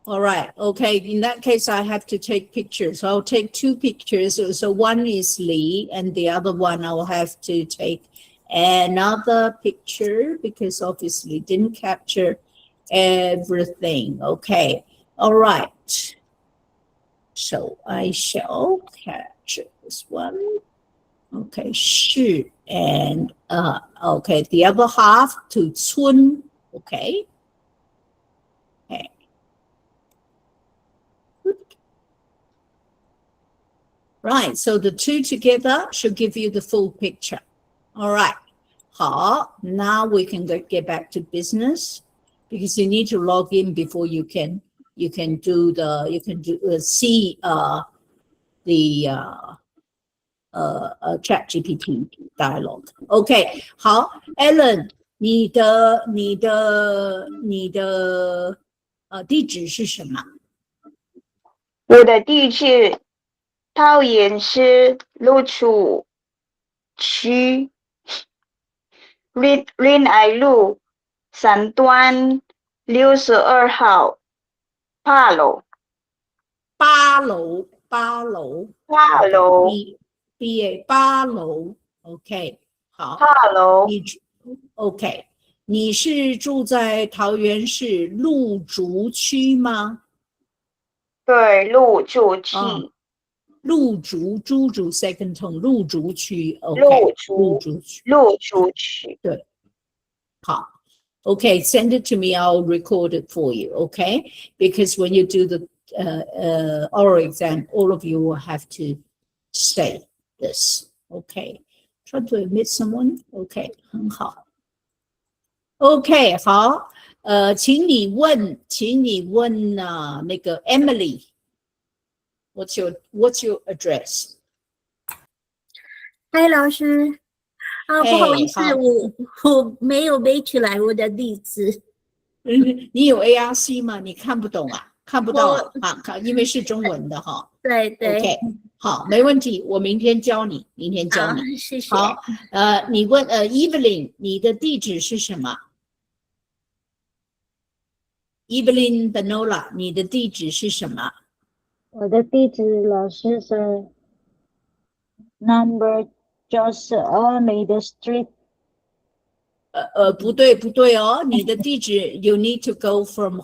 All right. Okay. In that case, I have to take pictures. I'll take 2 pictures. So one is Lee, and the other one I'll have to take another picture because obviously didn't capture everything. Okay. All right. So I shall capture this one. Okay, 是 and okay, the other half to 村. Okay. Okay. Right, so the 2 together should give you the full picture. All right. 好, now we can get back to business because you need to log in before you can see the Chat GPT dialogue. OK， 好 ，Alan， 你的地址是什么？我的地址桃园市芦竹区仁爱路3段62号8楼。8楼，8楼8楼 ，BA 8楼 ，OK， 好，8楼。你 OK， 你是住在桃园市芦竹区吗？对，芦竹区。芦竹，猪竹 second tone， 芦竹区 ，OK， 芦竹区。对，好。Okay, send it to me. I'll record it for you. Okay, because when you do the oral exam, all of you will have to say this. Okay, try to admit someone. Okay, 很好。OK， 好，请你问那个 Emily，what's your address？ 嗨，老师，不好意思，我没有背起来我的地址。你有 ARC 吗？你看不懂啊？看不到啊？因为是中文的哈。对对。OK， 好，没问题，我明天教你。谢谢。好，你问Evelyn， 你的地址是什么 ？Evelyn Benola， 你的地址是什么？我的地址老师是 Number 92 Main Street。不对哦，你的地址 you need to go from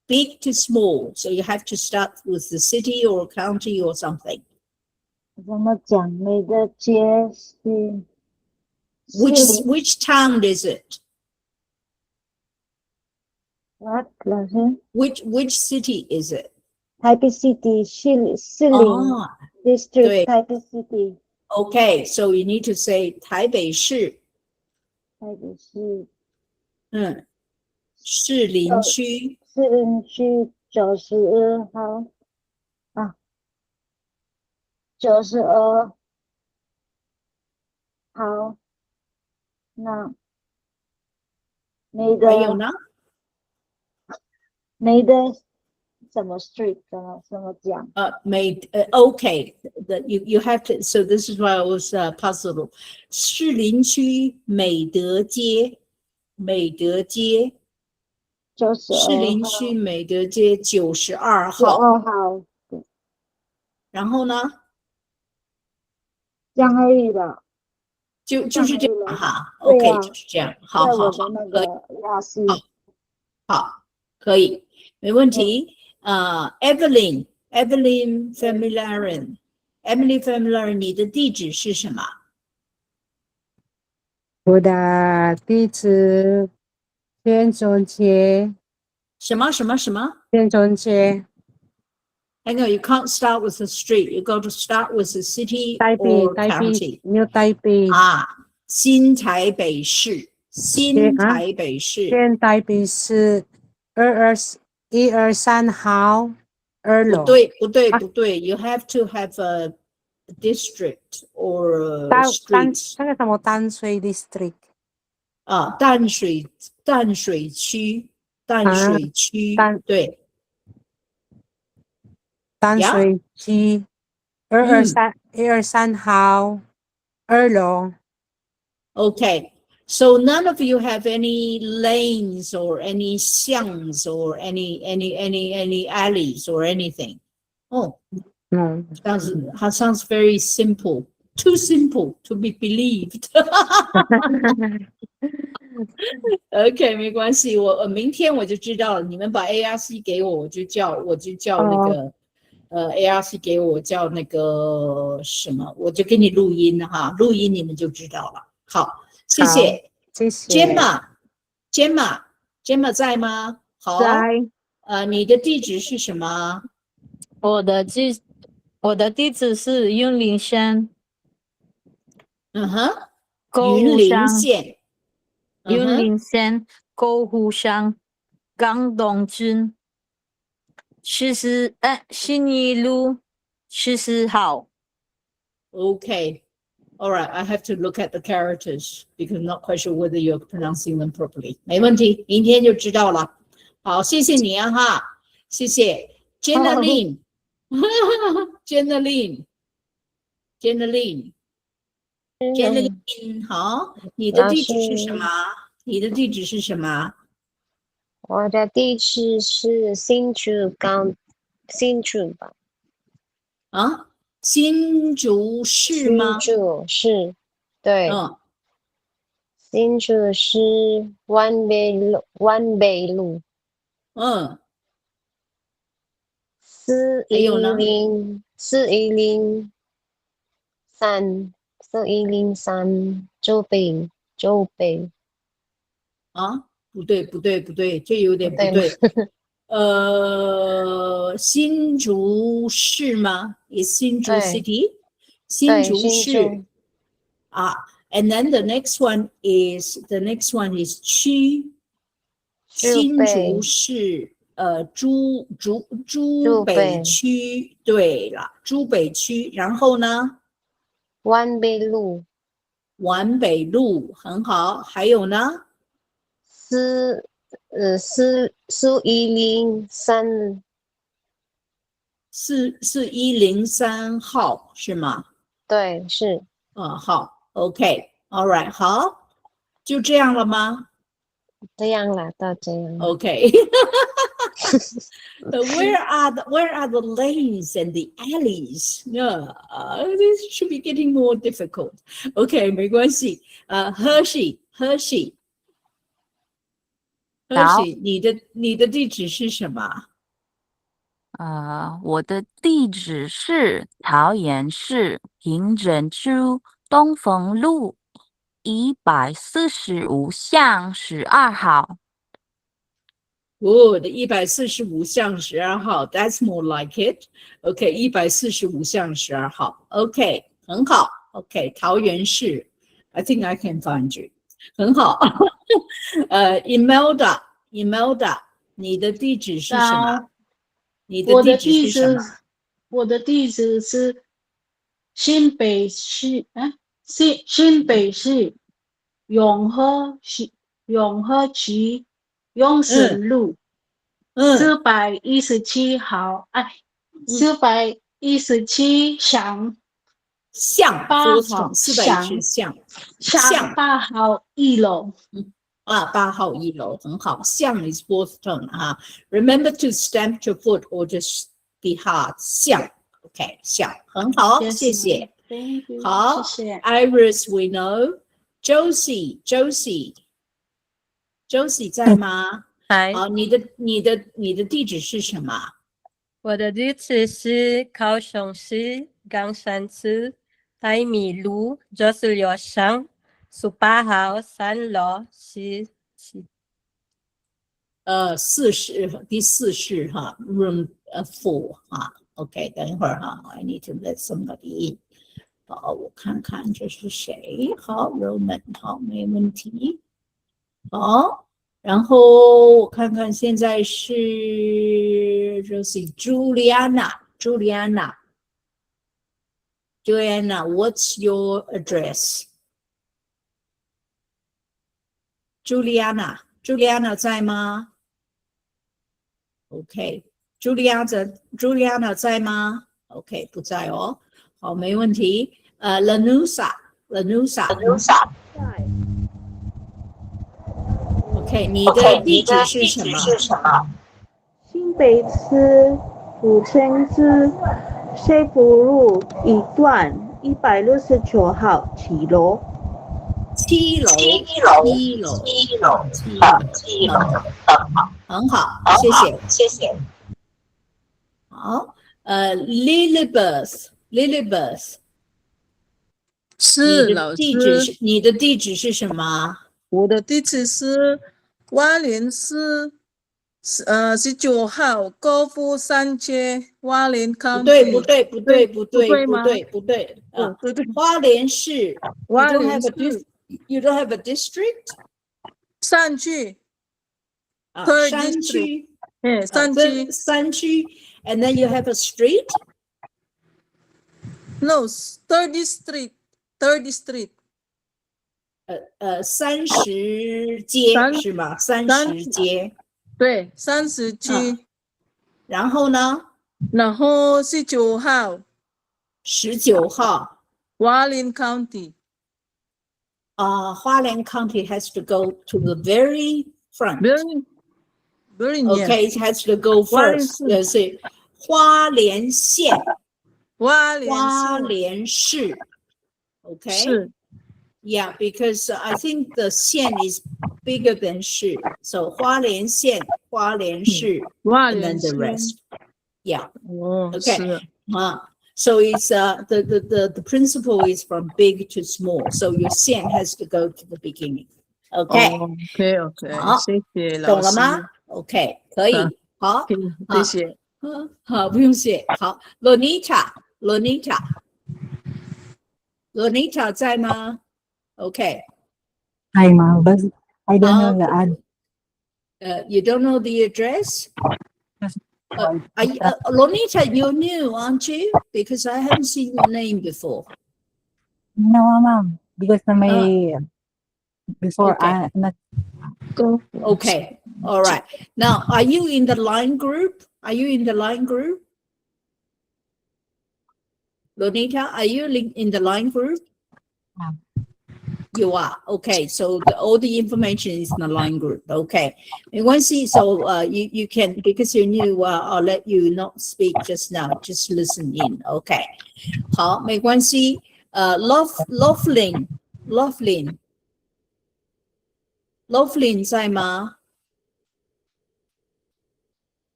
big to small, so you have to start with the city or county or something. 怎么讲？美的街是 Which town is it? What 老师 Which city is it? 台北 City 士林 District 台北 City. Okay, so you need to say 台北市。台北市。士林区。士林区92号。92好，那还有呢？没的什么 street 怎么讲？Okay, you have to. So this is why I was puzzled. 士林区美德街。士林区美德街92号。92号。然后呢？这样而已吧。就是这样哈。OK， 就是这样。好，好，可以，没问题。Emily Familiarin， 你的地址是什么？我的地址田中街。什么？田中街。Hang on, you can't start with the street. You got to start with the city or county. New Taipei. 新台北市。新台北市123号2楼。不对 You have to have a district or a street. 那个什么淡水 district。淡水区。对。淡水区123号2楼。Okay, So none of you have any lanes or any xiangs or any alleys or anything. Oh, No. sounds very simple. Too simple to be believed. OK， 没关系，明天我就知道了。你们把 ARC 给我，我就叫那个ARC 给我叫那个什么，我就给你录音哈，录音你们就知道了。好，谢谢。谢谢。Gemma 在吗？好。你的地址是什么？我的地址是云林县。嗯哼。云林县。云林县沟湖乡港东郡信义路40号。Okay. All right. I have to look at the characters because I'm not quite sure whether you're pronouncing them properly. 没问题，明天就知道了。好，谢谢你啊哈，谢谢 Jennaline 好，你的地址是什么？我的地址是新竹吧？啊，新竹市吗？新竹市，对。新竹市湾北路。4103周北。啊，不对，这有点不对。新竹市吗？ Is 新竹 city？ 新竹市啊。And then the next one is区，新竹市珠北区，对了，珠北区。然后呢？湾北路很好。还有呢？4103号是吗？对，是。好。OK, all right, 好，就这样了吗？这样了，到这样。OK. Where are the lanes and the alleys? This should be getting more difficult. OK, 没关系。Hershey, 你的地址是什么？我的地址是桃园市平镇区东丰路145巷12号。Good, 145巷12号。That's more like it. OK, 145巷12号。OK, 很好。OK, 桃园市。I think I can find you. 很好。Imelda, 你的地址是什么？我的地址是新北市永和区永顺路417号417巷8号1楼。8号1楼，很好。巷 is fourth tone 哈。Remember to stamp your foot or just be hard. 巷 ，OK， 巷，很好，谢谢。好，谢谢。Iris, we know. Josie 在吗？好，你的地址是什么？我的地址是高雄市冈山市台米路96巷18号3楼17。第4室哈 ，Room 4哈 ，OK， 等一会儿哈 ，I need to let somebody in。好，我看看这是谁。好 ，Roman， 好，没问题。好，然后我看看现在是 Rosie Juliana，What's your address？ Juliana 在吗 ？OK， Juliana 在吗 ？OK， 不在哦。好，没问题。Lanusa， OK，你的地址是什么？新北市5000西湖路一段169号7楼。7楼，很好，谢谢。好，Lilibeth，你的地址是什么？我的地址是花莲市19号高富山街，花莲 County。不对啊！花莲市 ，you don't have a district。山区。山区。山区。 And then you have a street? No, third district. 30街是吗？30街。对，30区。然后呢？然后19号。19号。花莲 County。花莲 County has to go to the very front. Very near. Okay, it has to go first. 是花莲县。花莲市。Okay. 是。Yeah, because I think the 县 is bigger than 市, so 花莲县、花莲市 and then the rest. Yeah. Okay. So it's the principle is from big to small. So your 县 has to go to the beginning. Okay. OK， 谢谢老师。懂了吗 ？OK， 可以。好，谢谢。好，不用谢。好 ，Lonita 在吗 ？OK。Hi, Ma, but I don't know the address. You don't know the address? Lonita, you're new, aren't you? Because I haven't seen your name before. No, Ma'am, because before okay. I not go. Okay, all right. Now, are you in the line group? Lonita, are you in the line group? You are. Okay, so all the information is in the line group. Okay. 没关系, so you can, because you're new, I'll let you not speak just now, just listen in. Okay. 好，没关系。Loughlin 在吗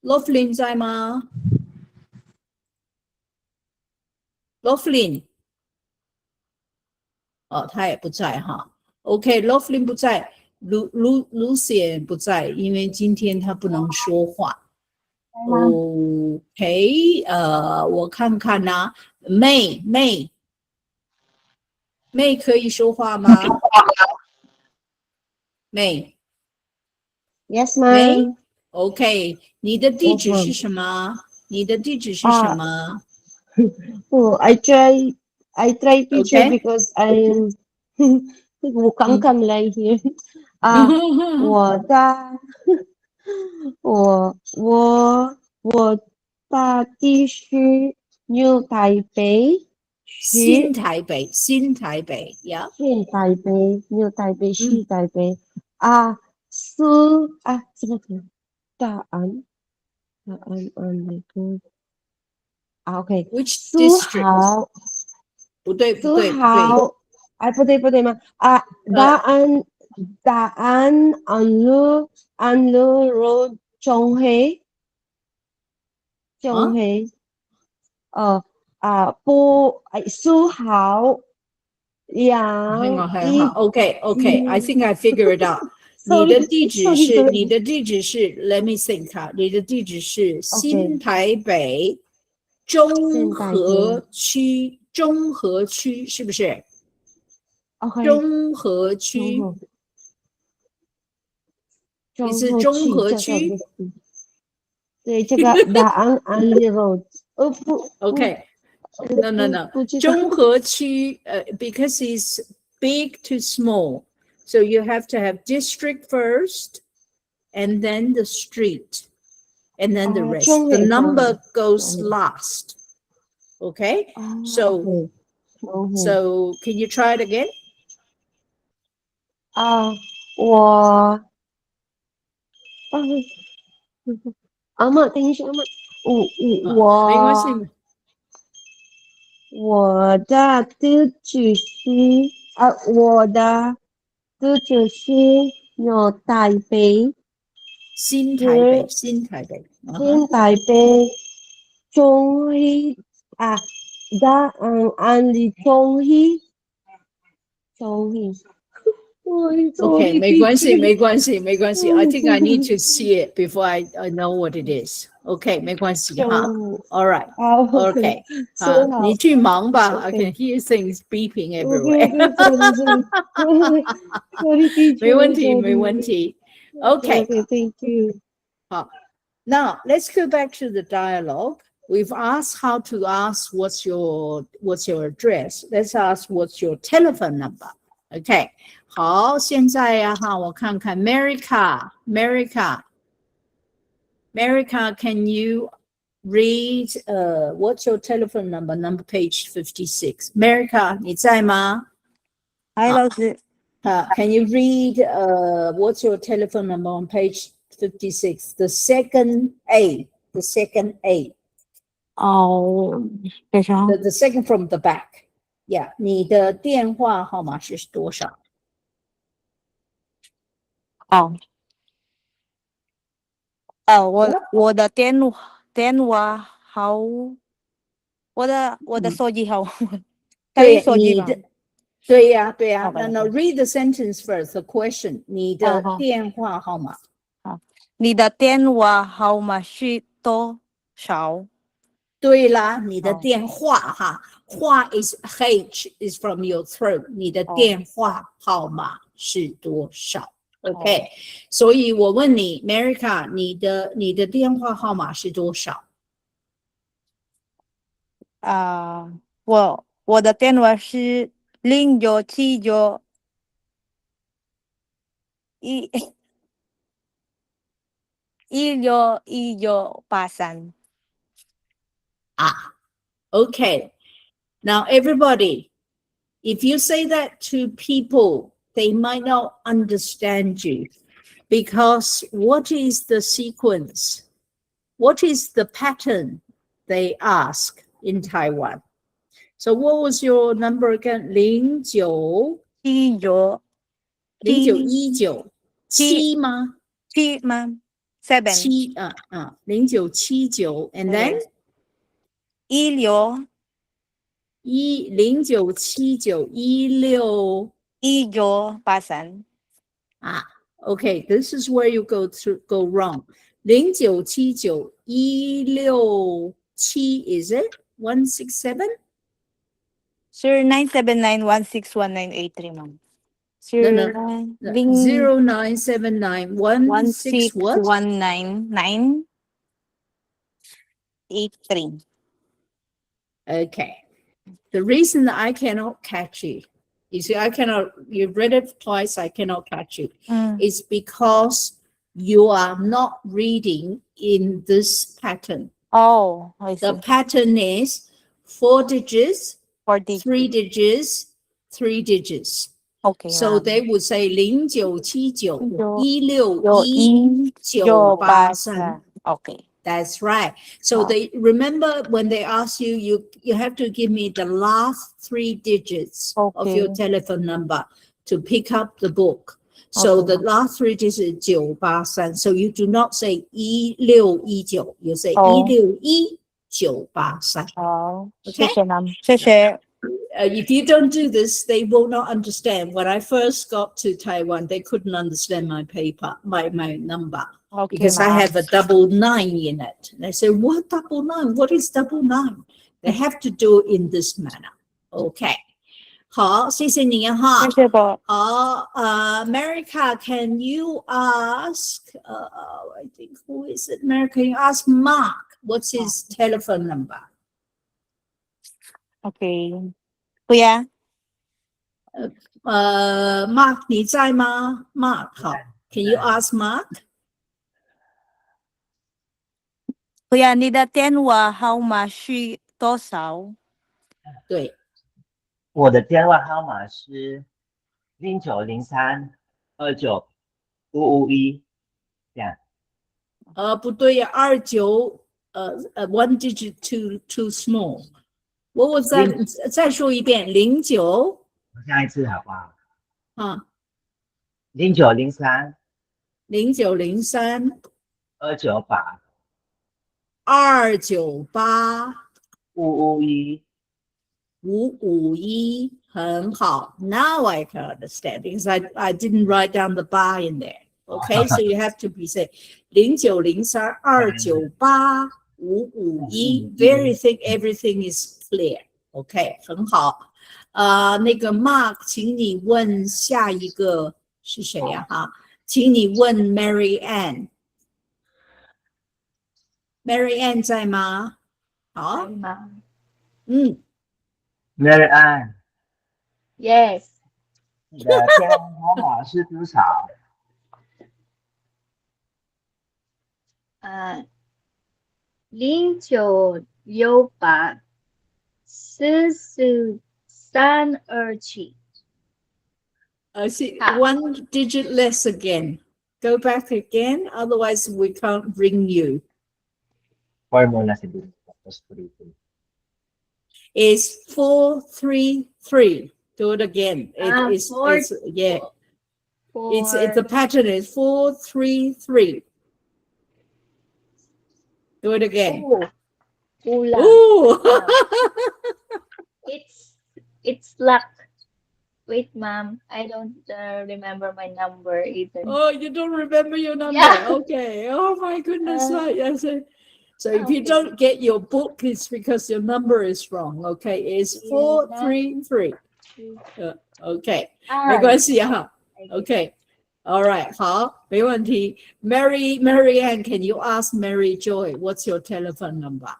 ？Loughlin 在吗 ？Loughlin 哦，他也不在哈。OK，Loughlin 不在，Lucian 不在，因为今天他不能说话。OK，我看看呐，May 可以说话吗 ？May。 Yes, ma'am. OK， 你的地址是什么？Oh, I try teacher because I'm 我刚刚来 here 我的地是New 台北，新台北呀，新台北，New 台北，新台北什么的答案OK， Which 苏 district？ 豪，不对，不对吗？答案安乐 road 中黑，苏豪呀， Hang on. Okay. I think I figure it out. 你的地址是 ，Let me think 哈，你的地址是新台北中和区是不是？中和区，你是中和区？对，这个答案安利 road。OK。No. 中和区because it's big to small, so you have to have district first, and then the street, and then the rest. The number goes last. Okay, so can you try it again? 我啊，阿嬷，等一下，阿嬷，没关系。我的地址是我的地址是有台北，新台北，新台北，新台北中医安利中医，Okay, 没关系，没关系，没关系。I think I need to see it before I know what it is. Okay, 没关系哈。All right. Okay. 你去忙吧。I can hear things beeping everywhere. 没问题，没问题。Okay. Thank you. 好。Now let's go back to the dialogue. We've asked how to ask what's your address. Let's ask what's your telephone number. Okay. 好，现在呀哈，我看看 America, can you read what's your telephone number? Number page 56. America, 你在吗？嗨，老师。Can you read what's your telephone number on page 56? The second A.哦，等一下啊。The second from the back. Yeah, 你的电话号码是多少？我的电话号，我的手机号，可以手机吗？对呀，对呀。No, read the sentence first. The question. 你的电话号码。你的电话号码是多少？对啦，你的电话哈，话 is H is from your throat。你的电话号码是多少 ？OK，所以我问你 ，America，你的电话号码是多少？我的电话是0979一161983。Okay. Now everybody, if you say that to people, they might not understand you because what is the sequence? What is the pattern they ask in Taiwan? So what was your number again? 0919七吗？七吗？7。0979 and then 0979161983。Okay, this is where you go wrong. 097916is it 167? Sir, 979161983, ma'am. Sir, No. 097916 what? 1619983. Okay. The reason that I cannot catch you, you see, you've read it twice, I cannot catch you, is because you are not reading in this pattern. Oh, I see. The pattern is 4 digits, 3 digits, 3 digits. Okay. So they would say 0979161983. Okay. That's right. So they remember when they ask you, you have to give me the last 3 digits of your telephone number to pick up the book. So the last 3 digits is 983. So you do not say 1619, you say 161983. Okay? 谢谢ma'am. 谢谢. If you don't do this, they will not understand. When I first got to Taiwan, they couldn't understand my number. Because I have a 99 in it. And I said, what 99? What is 99? They have to do it in this manner. Okay. 好，谢谢你哈。谢谢吧。America, can you ask, I think, who is it? America, can you ask Mark, what's his telephone number? Okay. 对呀。Mark, 你在吗？ Mark, 好。Can you ask Mark? 对呀，你的电话号码是多少？对。我的电话号码是0903295551，这样。不对呀，29one digit too small. What was that? 再说一遍，09我下一次好不好？啊0903 ，0903 298 298 551 551，很好。Now I can understand because I didn't write down the bar in there. Okay, so you have to be say 0903 298 551. Everything is clear. OK， 很好。那个 Mark， 请你问下一个是谁呀？哈，请你问 Mary Ann。Mary Ann 在吗？好，Mary Ann， Yes， 你的电话号码是多少？0968 44327。See, one digit less again. Go back again, otherwise we can't ring you. Formula It's 433. Do it again. It's yeah. It's the pattern is 433. Do it again. Ooh. It's luck. Wait, ma'am, I don't remember my number either. Oh, you don't remember your number? Yeah. Okay. Oh my goodness. Yes. So if you don't get your book, it's because your number is wrong. Okay, it's 433. Okay, 没关系哈。Okay, all right. 好，没问题。Mary Ann, can you ask Mary Joy what's your telephone number?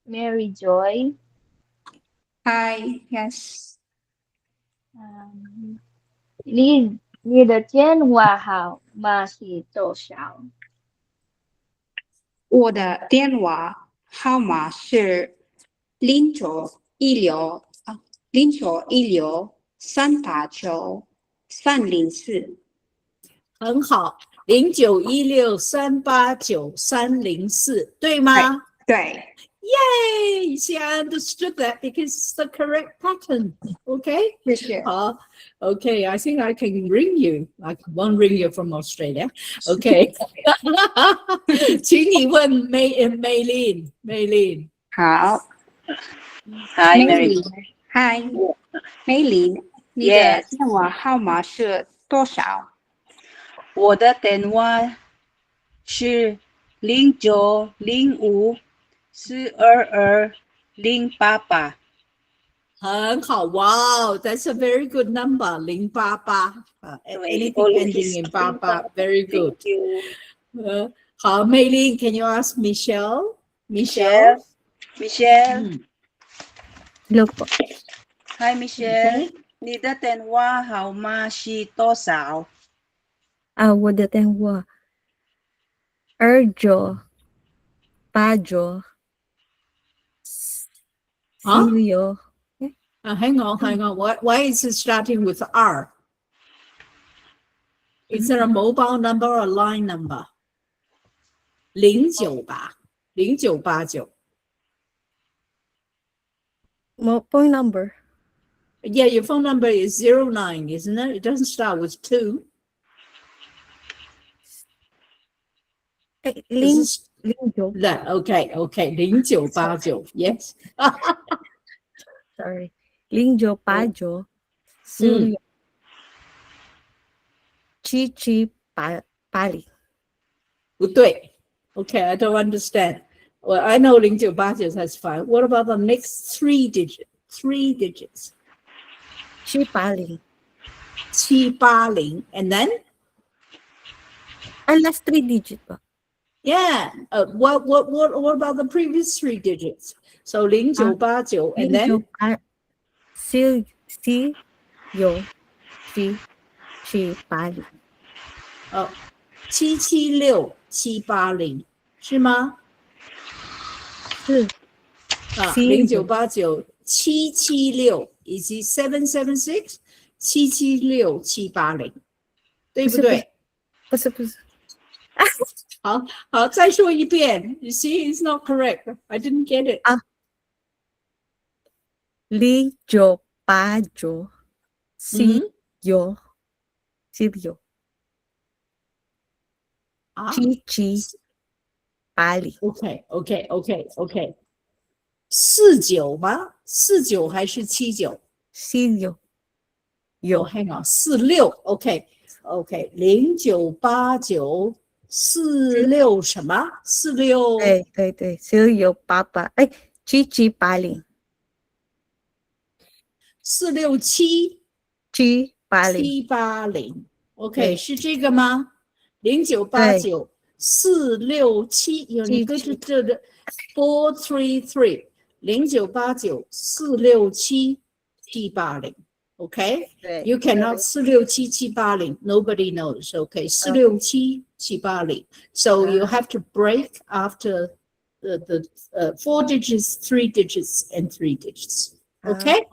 Mary Joy. Hi, yes. 你的电话号码是多少？我的电话号码是0916389304。很好，0916389304，对吗？对。Yay! See, I understood that because it's the correct pattern. Okay? Okay, I think I can ring you. I won't ring you from Australia. Okay. 请你问 Maylene. 好。Hi, Mary. Hi, Maylene. 你的电话号码是多少？我的电话是0905422088。很好 Wow, that's a very good number. 088. Anything ending in 88, very good. How, Maylene, can you ask Michelle? Michelle. Hi, Michelle. 你的电话号码是多少？我的电话2989 46 hang on. Why is it starting with R? Is there a mobile number or a line number? 0989. phone number. Yeah, your phone number is 09, isn't it? It doesn't start with 2. Okay, 0989. Yes. Sorry. 0989 7780。不对。Okay, I don't understand. Well, I know 0989, that's fine. What about the next 3 digits? 780. 780. And then? And last 3 digits. Yeah. What about the previous 3 digits? So 0989 and then? 776 776 是吗？是。0989 776 以及776 776 780。对不对？不是不是，好，再说一遍。You see, it's not correct. I didn't get it. 098916啊7780。OK， 49吗？49还是79？ 49hang on， 46 OK0989 46什么？46对4688哎7780 467 780 OK 是这个吗？0989 467有你跟着这个433 0989 467 780 OK You cannot 467 780 Nobody knows OK 467 780 So you have to break after the 4 digits 3 digits and 3 digits OK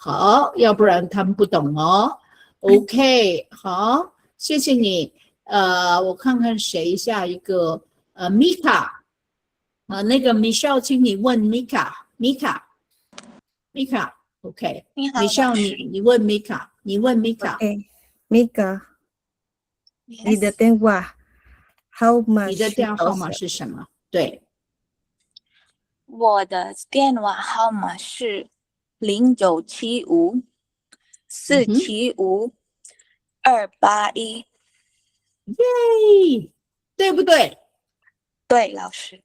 好，要不然他们不懂哦。OK， 好，谢谢你。我看看谁下一个Mika，那个 Michelle， 请你问 Mika，OK， Michelle， 你问 Mika， 你问 Mika， 你的电话号码你的电话号码是什么？对，我的电话号码是0975 475 281。耶，对不对？对，老师。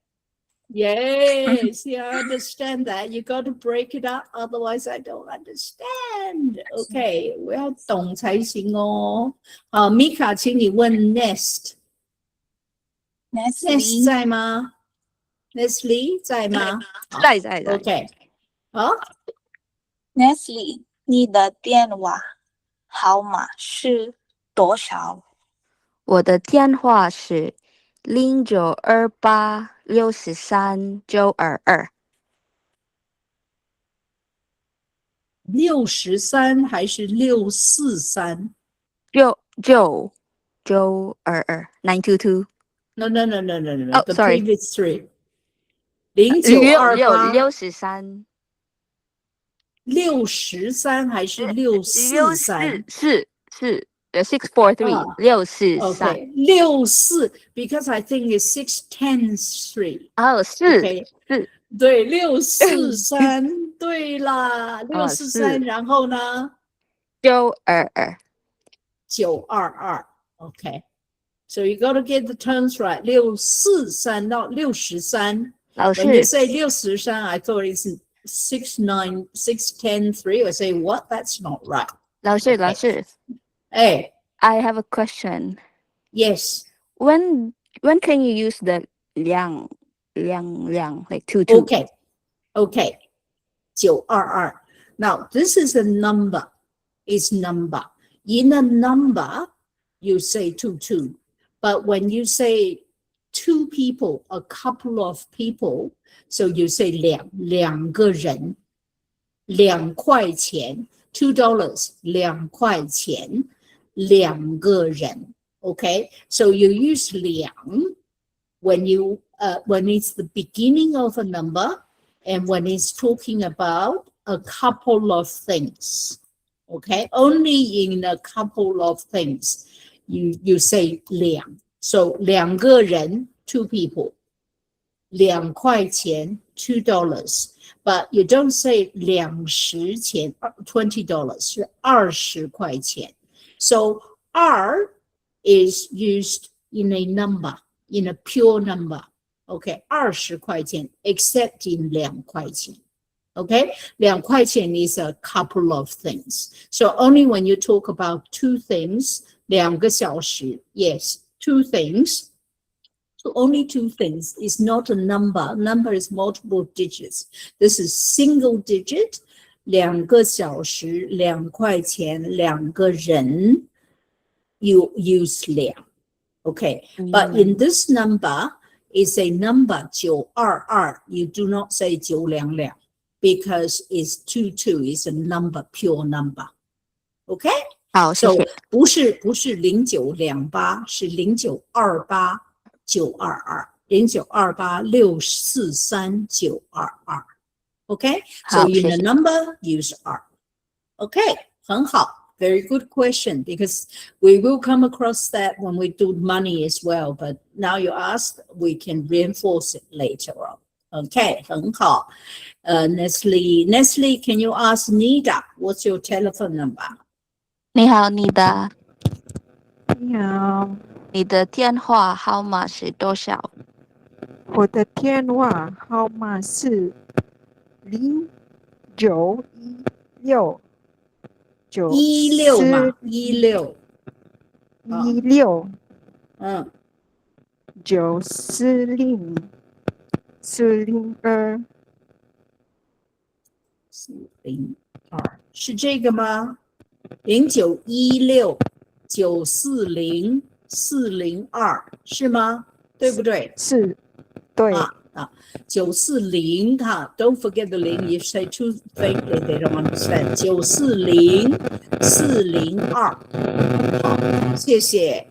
Yes, yeah, I understand that. You got to break it up, otherwise I don't understand. Okay, 我要懂才行哦。好 ，Mika， 请你问 Nest 在吗 ？Nestle 在吗？在。OK， 好 ，Nestle， 你的电话号码是多少？我的电话是0928 63 922。63还是643 922 922 ？No. Oh, The sorry. previous three. 0928 63 613还是643？是643 643。Okay, 64 because I think it's 610 3. 是对643，对啦，643，然后呢922。922 So you got to get the terms right. 643 not 63。When you say 63 I thought it's 610 3. I say what? That's not right. 老师 Hey. I have a question. Yes. When can you use the 两 like 2 Okay. 922. Now this is a number. It's number. In a number, you say 22. But when you say two people, a couple of people, so you say 两个人2块钱 $2 2块钱两个人 Okay, so you use 两 when it's the beginning of a number and when it's talking about a couple of things. Okay, only in a couple of things you say 两 So 两个人 two people 2块钱 $2 But you don't say 20钱 $20 是20块钱 So R is used in a number, in a pure number. Okay, 20块钱 except in 2块钱 Okay, 2块钱 is a couple of things. So only when you talk about two things, 2个小时 yes, two things. So only two things. It's not a number. Number is multiple digits. This is single digit. 2个小时2块钱2个人 You use 两 Okay, but in this number is a number 922. You do not say 922 because it's 22. It's a number, pure number. Okay, 好，谢 So 谢。不是0928，是0928-922，0928-643-922。Okay, so 好， in 谢 the 谢。 number use R. Okay, 很好。Very good question, because we will come across that when we do money as well. But now you asked, we can reinforce it later on. Okay, 很好。Nestle, can you ask Nida, what's your telephone number? 你好，你的你好，电话号码是多少？我的电话号码是091616嘛941 16。16 940 402。402是这个吗？0916-940-402是吗？对不对？是，对。940哈 ，Don't forget the 0. You say too faintly, they don't understand. 940-402，好，谢谢。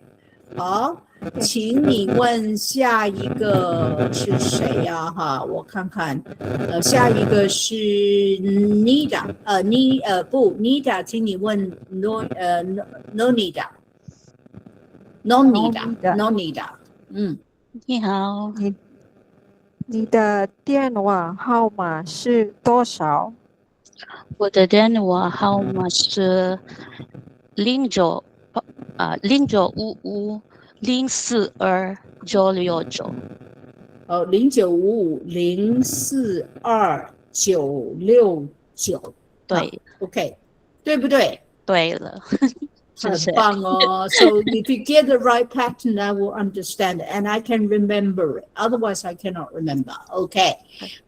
好，请你问下一个是谁呀？哈，我看看，下一个是 Nida， Nida， 请你问 Nonida， 你好，你的电话号码是多少？我的电话号码是0955-042-969。0955-042-969。对。OK， 对不对？对了。很棒哦。So if you get the right pattern, I will understand it, and I can remember it. Otherwise, I cannot remember. OK，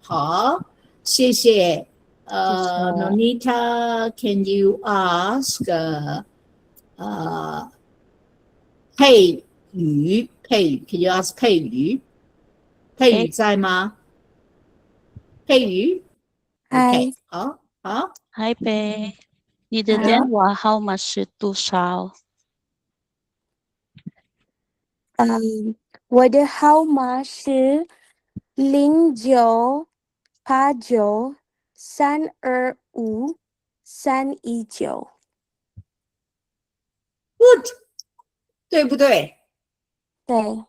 好，谢谢。Nonita, can you ask 佩瑜 Can you ask 佩瑜？佩瑜在吗？佩瑜 ？OK， 好，好。嗨，贝，你的电话号码是多少？我的号码是0989-325-319。Good， 对不对？对。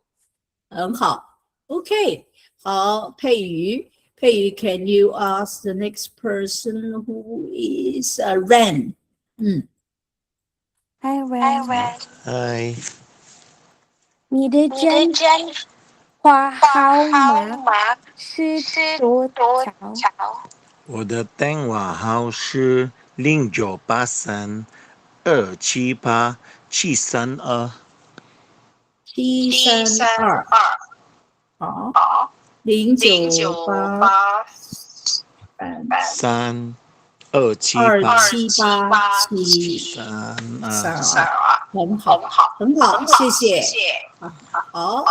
很好。OK， 好，佩瑜 can you ask the next person who is Ren？ Hi Ren。嗨，你的电话号码是多少？我的电话号是0983-278-732。732，好，0983-278-732。很好，很好，谢谢。好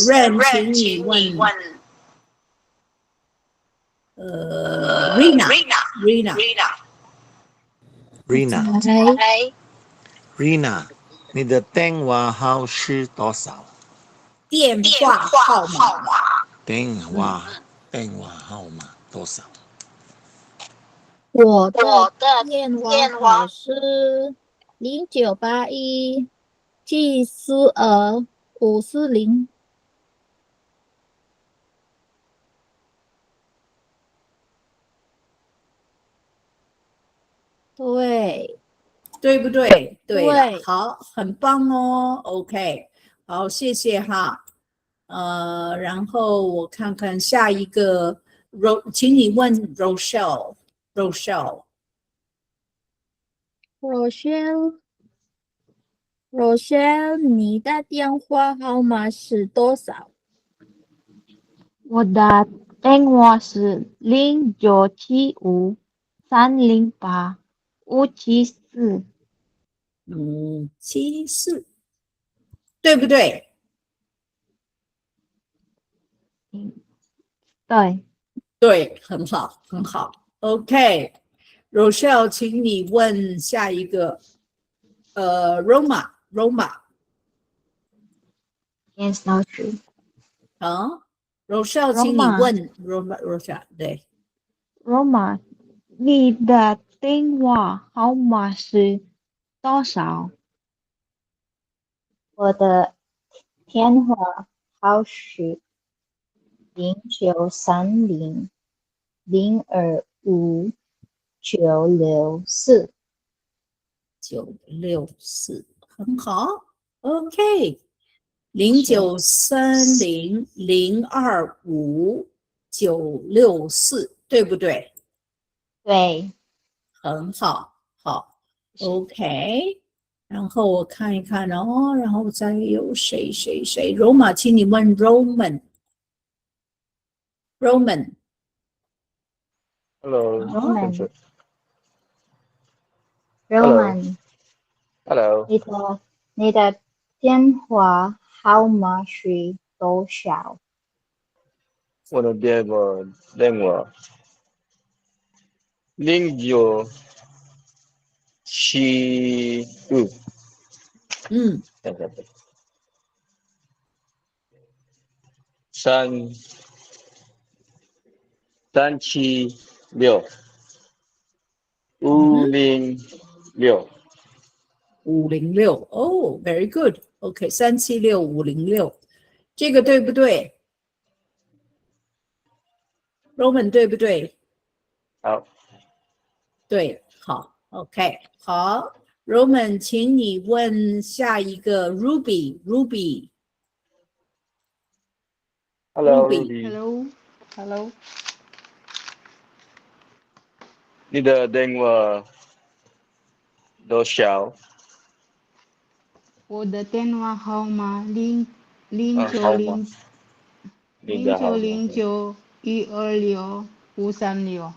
，Ren， 请你问Rina， 你的电话号是多少？电话号码。电话号码多少？我的电话号是0981-742-540。对，对不对？对了，对。好，很棒哦。OK， 好，谢谢哈。然后我看看下一个，请你问 Rochelle。Rochelle，你的电话号码是多少？我的电话是0975-308-574。574，对不对？对，对，很好，很好。OK， Rochelle，请你问下一个。Roma。 Yes, no true. 好 ，Rochelle， 请你问 Rochelle， 对。Roma， 你的电话号码是多少？我的电话号是0930025964。964，很好。OK，0930025964，对不对？对，很好，好 ，OK。然后我看一看，然后再有谁？Roma， 请你问 Roman。 Hello， Roman， Hello， 你的电话号码是多少？我的电话0975，376 506。哦 ，very good。OK，376 506，这个对不对 ？Roman 对不对？好，对，好 ，OK， 好 ，Roman， 请你问下一个 Ruby。 Hello Ruby， Hello， 你的电话多少？我的电话号码0909126536。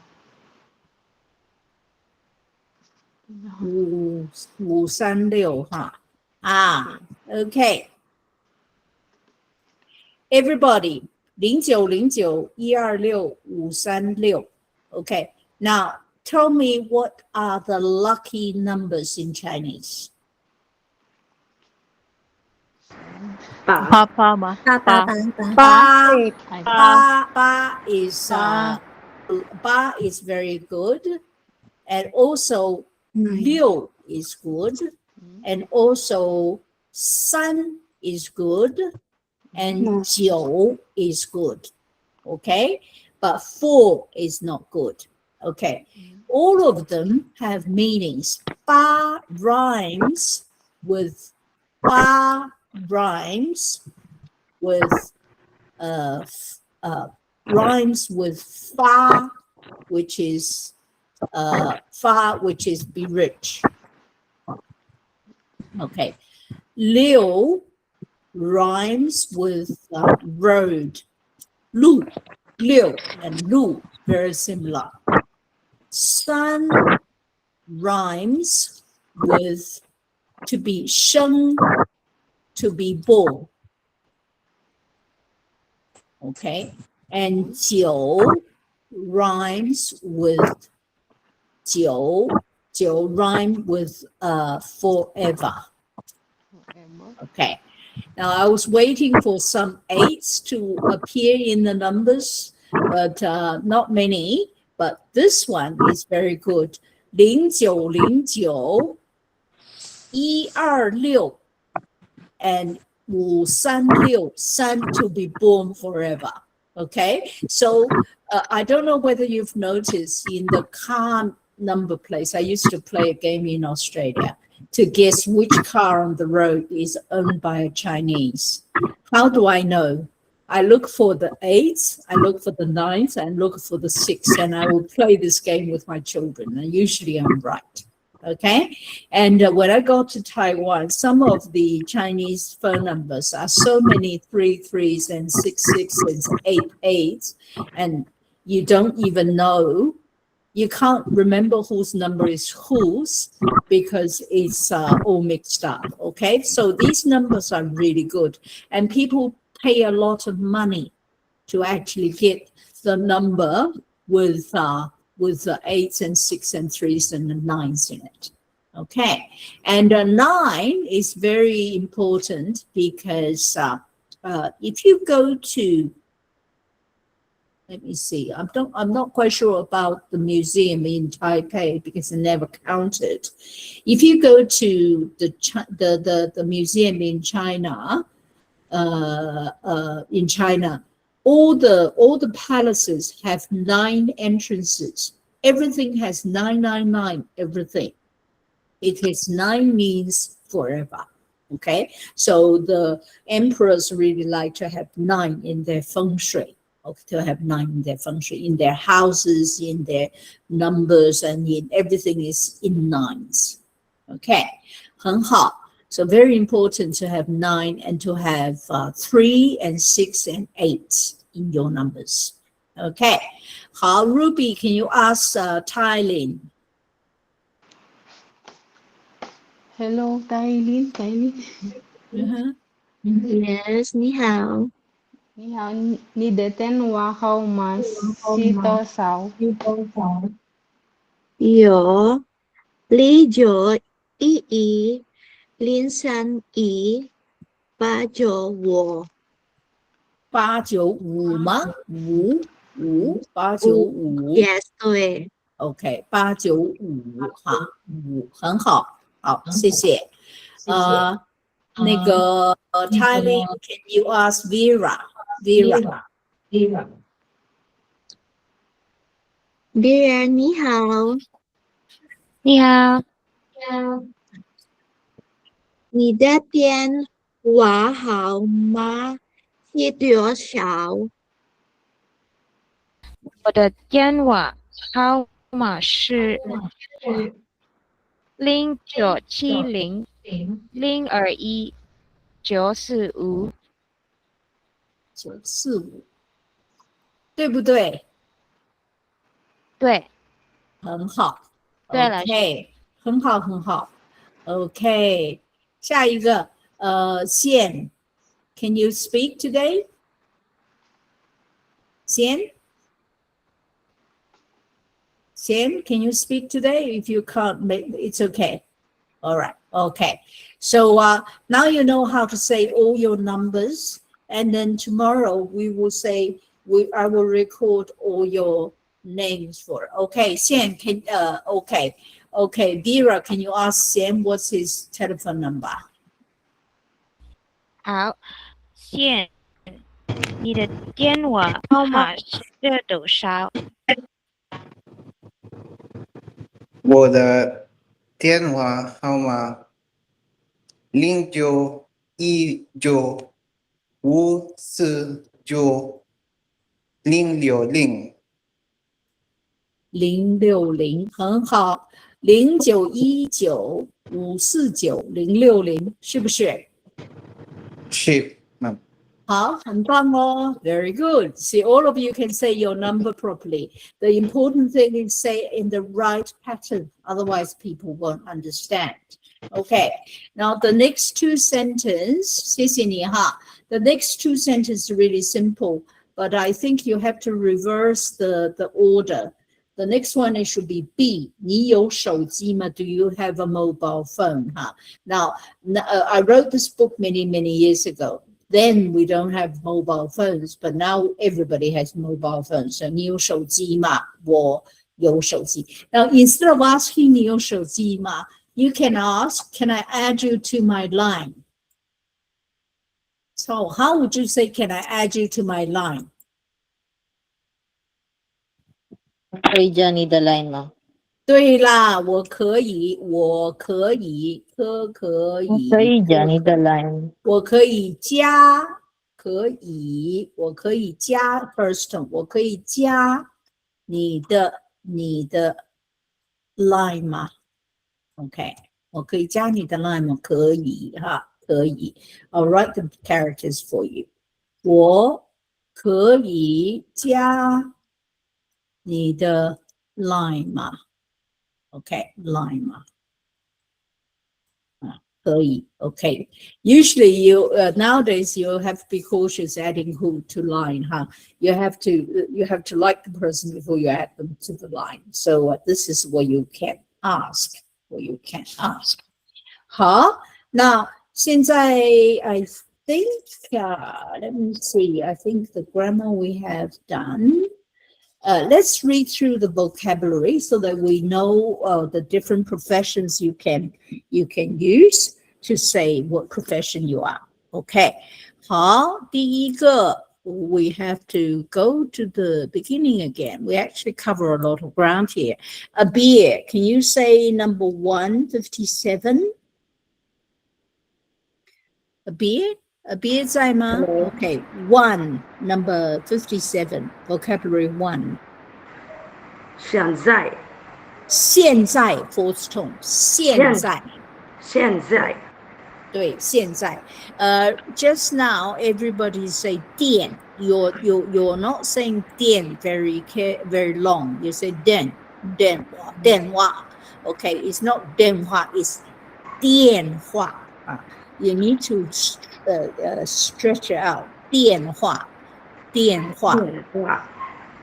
536哈啊 ，OK。Everybody 0909126536 OK. Now tell me what are the lucky numbers in Chinese? 八吗？八 is very good, and also 六 is good, and also 三 is good, and 九 is good. Okay, but 4 is not good. Okay, all of them have meanings. 八 rhymes with 八 rhymes with fa, which is be rich. Okay, liu rhymes with road. Lu, liu and lu, very similar. Sun rhymes with to be sheng, to be born. Okay, and 九 rhymes with 九 rhyme with forever. Okay, now I was waiting for some 8s to appear in the numbers, but not many. But this one is very good. 0909 126 and 536, sun to be born forever. Okay, so I don't know whether you've noticed in the car number plates. I used to play a game in Australia to guess which car on the road is owned by a Chinese. How do I know? I look for the 8s, I look for the 9s, and look for the 6, and I will play this game with my children, and usually I'm right. Okay, and when I go to Taiwan, some of the Chinese phone numbers are so many 3s and 6s and 8s, and you don't even know, you can't remember whose number is whose because it's all mixed up. Okay, so these numbers are really good, and people pay a lot of money to actually get the number with with the 8s and 6s and 3s and the 9s in it. Okay, and 9 is very important because if you go to, let me see, I'm not quite sure about the museum in Taipei because I never counted. If you go to the museum in China, all the palaces have 9 entrances. Everything has 999. Everything. It has 9 means forever. Okay, so the emperors really like to have 9 in their feng shui. To have 9 in their feng shui, in their houses, in their numbers, and in everything is in 9s. Okay, 很好. So very important to have 9 and to have 3 and 6 and 8 in your numbers. Okay. 好, Ruby, can you ask Tylin? Hello, Tylin. Yes, 你好。你好，你的电话号码是多少？有0911031895。895吗？895 Yes， 对。OK， 895哈，5很好，好，谢谢。那个Tylin, can you ask Vera? Vera，你好。你好，你的电话号码是多少？我的电话号码是0970021945。945，对不对？对，很好。对了 OK， 很好，很好。OK， 下一个Xian, can you speak today? Xian, can you speak today? If you can't, it's okay. All right. Okay. So now you know how to say all your numbers, and then tomorrow we will say I will record all your names for. Okay, Xian, okay, Vera, can you ask Xian what's his telephone number? 好，现你的电话号码是多少？我的电话号码0919549060。060，很好，0919549060，是不是？是，好，很棒哦 ，very good. See, all of you can say your number properly. The important thing is say in the right pattern, otherwise people won't understand. Okay, now the next 2 sentences, 谢谢你哈. The next 2 sentences are really simple, but I think you have to reverse the order. The next one, it should be B. 你有手机吗? Do you have a mobile phone? Now, I wrote this book many, many years ago. Then we don't have mobile phones, but now everybody has mobile phones. So 你有手机吗? 我有手机. Now, instead of asking 你有手机吗, you can ask, can I add you to my line? So how would you say, can I add you to my line? 可以加你的 line 吗？对啦，我可以加你的 line。我可以加 Hurston， 我可以加你的 line 吗 ？OK， 我可以加你的 line 吗？可以哈，可以。I'll write the characters for you。我可以加你的 line 吗？OK， line 嘛，可以 okay. Usually you nowadays you have to be cautious adding who to line, huh? You have to like the person before you add them to the line. So this is what you can ask. What you can ask. 好，那现在 I think let me see. I think the grammar we have done. Let's read through the vocabulary so that we know the different professions you can use to say what profession you are. Okay. 好，第一个 we have to go to the beginning again. We actually cover a lot of ground here. A beer. Can you say number 157? A beer? A beer 在吗? Okay. 1, number 57. Vocabulary 1. 现在fourth tone. 现在对，现在 just now everybody say 电 you're not saying 电 very long. You say 电话 okay, it's not 电话 it's 电话 you need to stretch it out 电话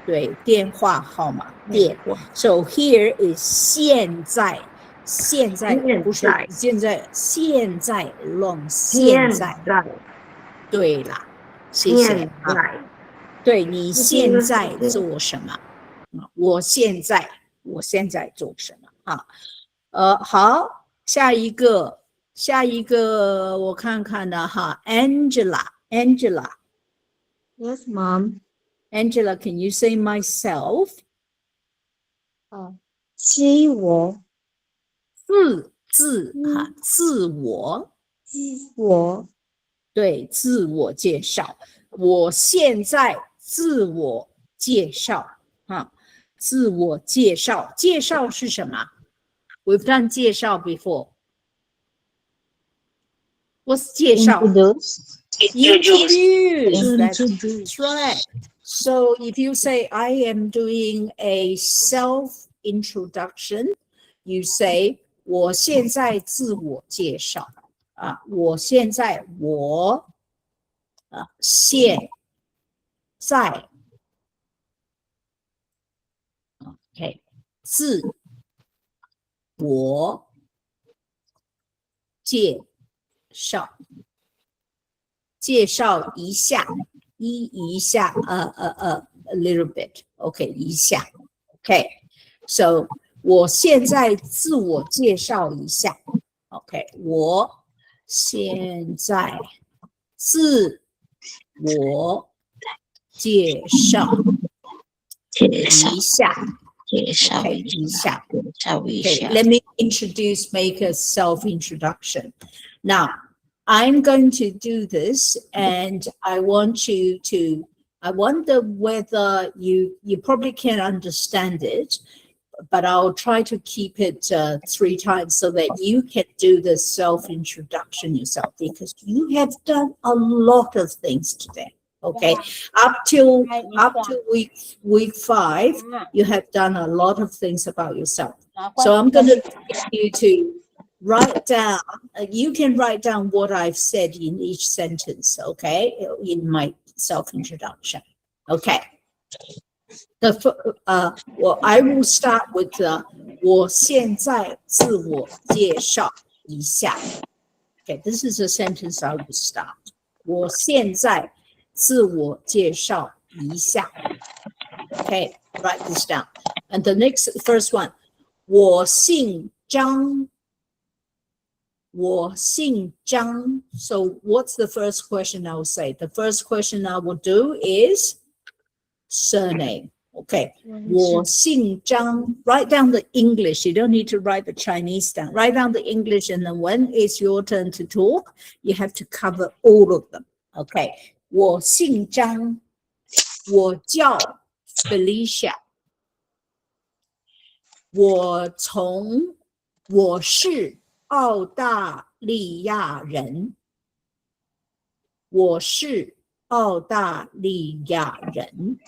对，电话号码电 so here is 现在不是现在 long 现在对啦，谢谢啊。对，你现在做什么？我现在做什么啊？好，下一个我看看的哈 ，Angela。Yes, mom. Angela, can you say myself? 自我对，自我介绍。我现在自我介绍自我介绍，介绍是什么？ We've done 介绍 before. What's 介绍？ Introduce. That's right. So if you say, I am doing a self-introduction, you say, 我现在自我介绍我现在OK 自我介绍一下a little bit OK 一下 OK so 我现在自我介绍一下 OK 我现在自我介绍一下 Okay, let me make a self-introduction. Now, I'm going to do this, and I want you to, I wonder whether you probably can understand it, but I'll try to keep it 3 times so that you can do the self-introduction yourself, because you have done a lot of things today. Okay, up to week 5, you have done a lot of things about yourself. So I'm going to ask you to write down. You can write down what I've said in each sentence. Okay, in my self-introduction. Okay. Well, I will start with 我现在自我介绍一下. Okay, this is a sentence I will start. 我现在自我介绍一下 Okay, write this down. And the first one, 我姓张 So what's the first question I will say? The first question I will do is surname. Okay, 我姓张 Write down the English. You don't need to write the Chinese down. Write down the English, and then when it's your turn to talk, you have to cover all of them. Okay, 我姓张，我叫 Felicia， 我是澳大利亚人，我是澳大利亚人，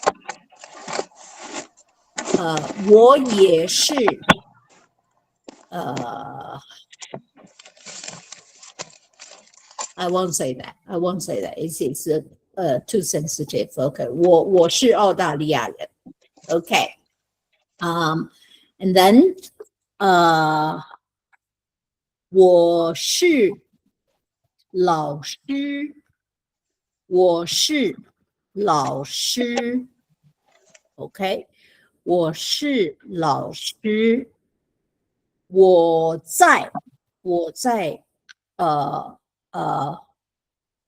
我也是 I won't say that. I won't say that. It's too sensitive. Okay. 我是澳大利亚人。Okay. And then 我是老师。我是老师。OK. 我是老师。我在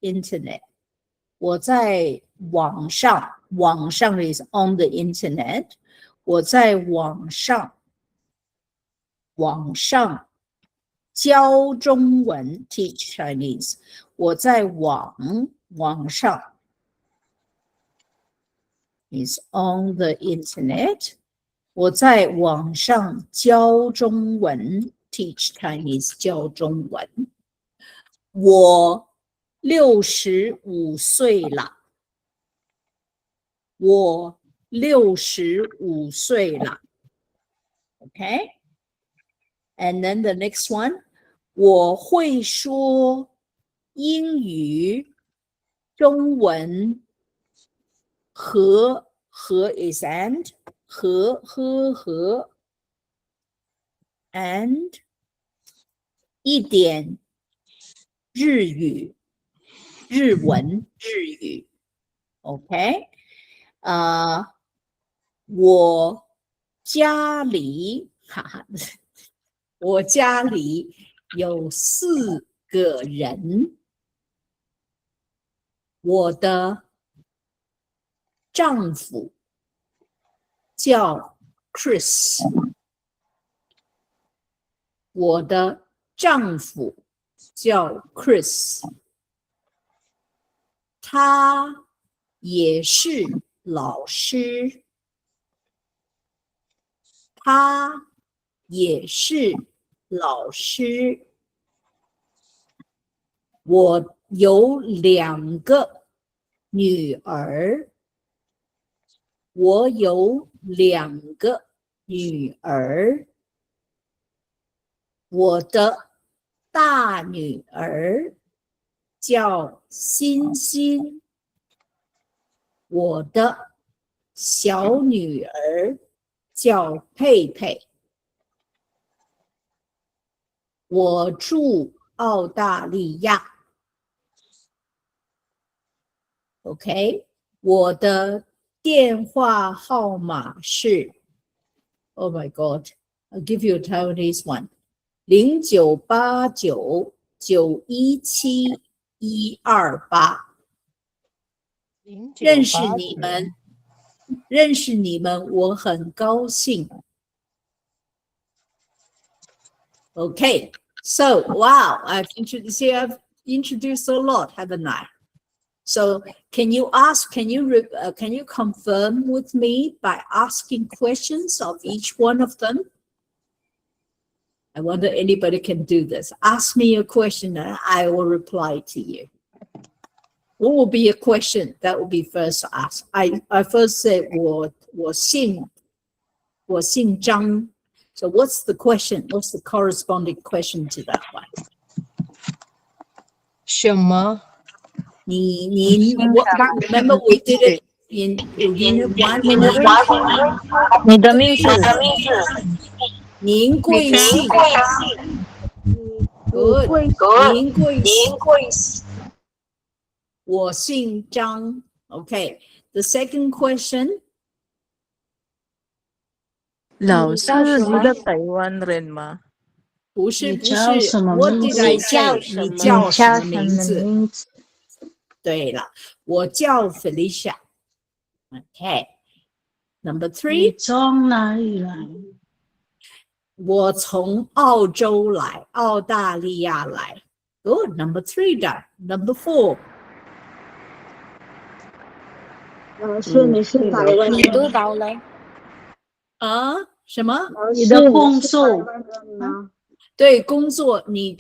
internet， 我在网上 is on the internet， 我在网上教中文 teach Chinese， 我在网上 is on the internet， 我在网上教中文 teach Chinese 教中文。我65岁了。我65岁了。Okay? And then the next one, 我会说英语、中文和 is and 和 and 一点日语、日文、日语。OK? 我家里我家里有4个人。我的丈夫叫 Chris。我的丈夫叫 Chris。他也是老师。他也是老师。我有2个女儿。我有2个女儿。我的大女儿叫欣欣。我的小女儿叫佩佩。我住澳大利亚。OK， 我的电话号码是 ，Oh my God， I'll give you a Taiwanese one， 0989917128。认识你们，我很高兴。Okay, so wow, I've introduced a lot, haven't I? So can you confirm with me by asking questions of each one of them? I wonder anybody can do this. Ask me a question and I will reply to you. What will be a question that will be first asked? I first say 我姓张. So what's the question? What's the corresponding question to that one? 什么？ Remember we did it in Unit 1. 你的名字。您贵姓 ？Good. 您贵姓？我姓张。Okay. The second question. 老师，你的台湾人吗？不是。你叫什么 What 名 did 字？ I say? 你叫什么名字？对了，我叫 Felicia。Okay. Number 3. 你从哪里来？我从澳洲来，澳大利亚来。Good. Number 3 done. Number 4. 老师，你是台湾人？你读到了？什么？你的工作？对，工作，你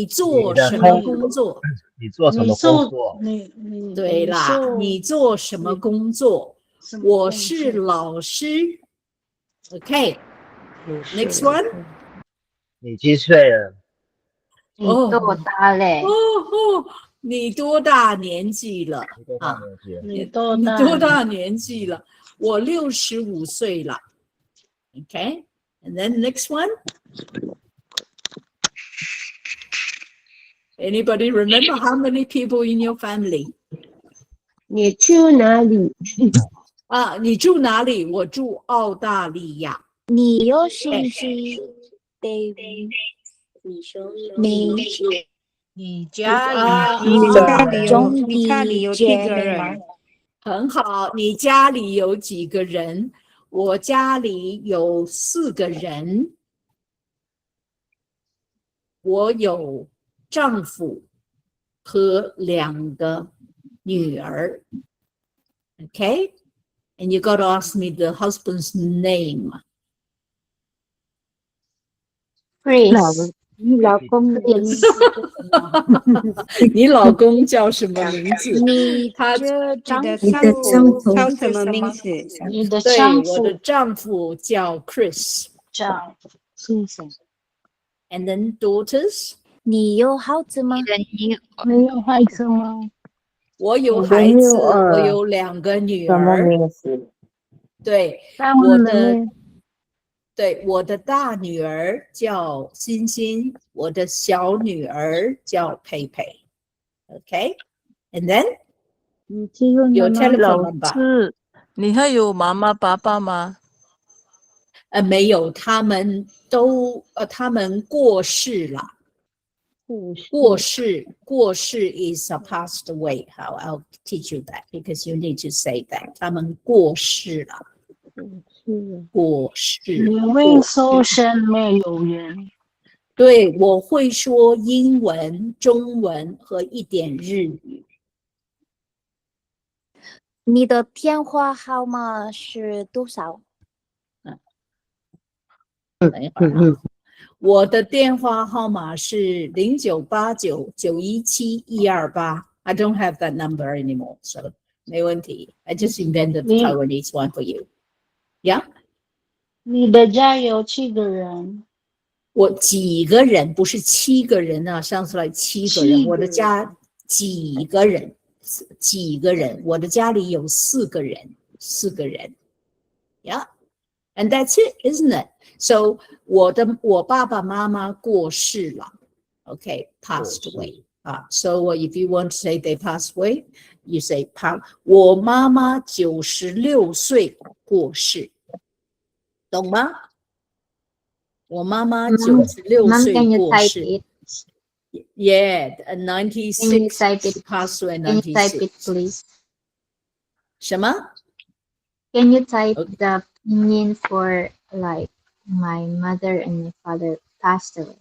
做什么工作？你做什么工作？对啦，你做什么工作？我是老师。Okay. Next one. 你几岁了？你多大嘞？你多大年纪了？啊，你多你大？多大年纪了？我65岁了。Okay, and then next one. Anybody remember how many people in your family? 你住哪里？啊，你住哪里？我住澳大利亚。你有兴趣 David 你家里有几个人？很好，你家里有几个人？我家里有4个人。我有丈夫和2个女儿。Okay? And you got to ask me the husband's name. Chris，你老公的名字你老公叫什么名字？他丈你的丈夫叫什么名字？你的对，丈我的夫丈夫叫 Chris。叫先生。 And then daughters? 你有孩子吗？没有孩子吗？我有你的孩子，女儿我有2个女什么儿。名字？对，我的大女儿叫欣欣，我的小女儿叫佩佩。Okay? And then? 有 telephone 老 number。师，你还有妈妈爸爸吗？没有，他们过世了。过世 is passed away. How I'll teach you that because you need to say that. 他们过世了。过世。你为寿生没有缘。对，我会说英文、中文和一点日语。你的电话号码是多少？等一会儿啊，我的电话号码是0989917128。I don't have that number anymore, so 没问题。I just invented the Taiwanese one for you. Yeah. 你的家有几个人？我几个人不是7个人啊，上次来7个人。我的家几个人？我的家里有4个人，4个人。Yeah. And that's it, isn't it? So 我爸爸妈妈过世了。Okay, passed away. So if you want to say they passed away, you say 我妈妈96岁过世，懂吗？我妈妈96岁过世。Yeah, 96 passed away. 96. Can you type it, please? 什么 Can you type the meaning for like my mother and my father passed away?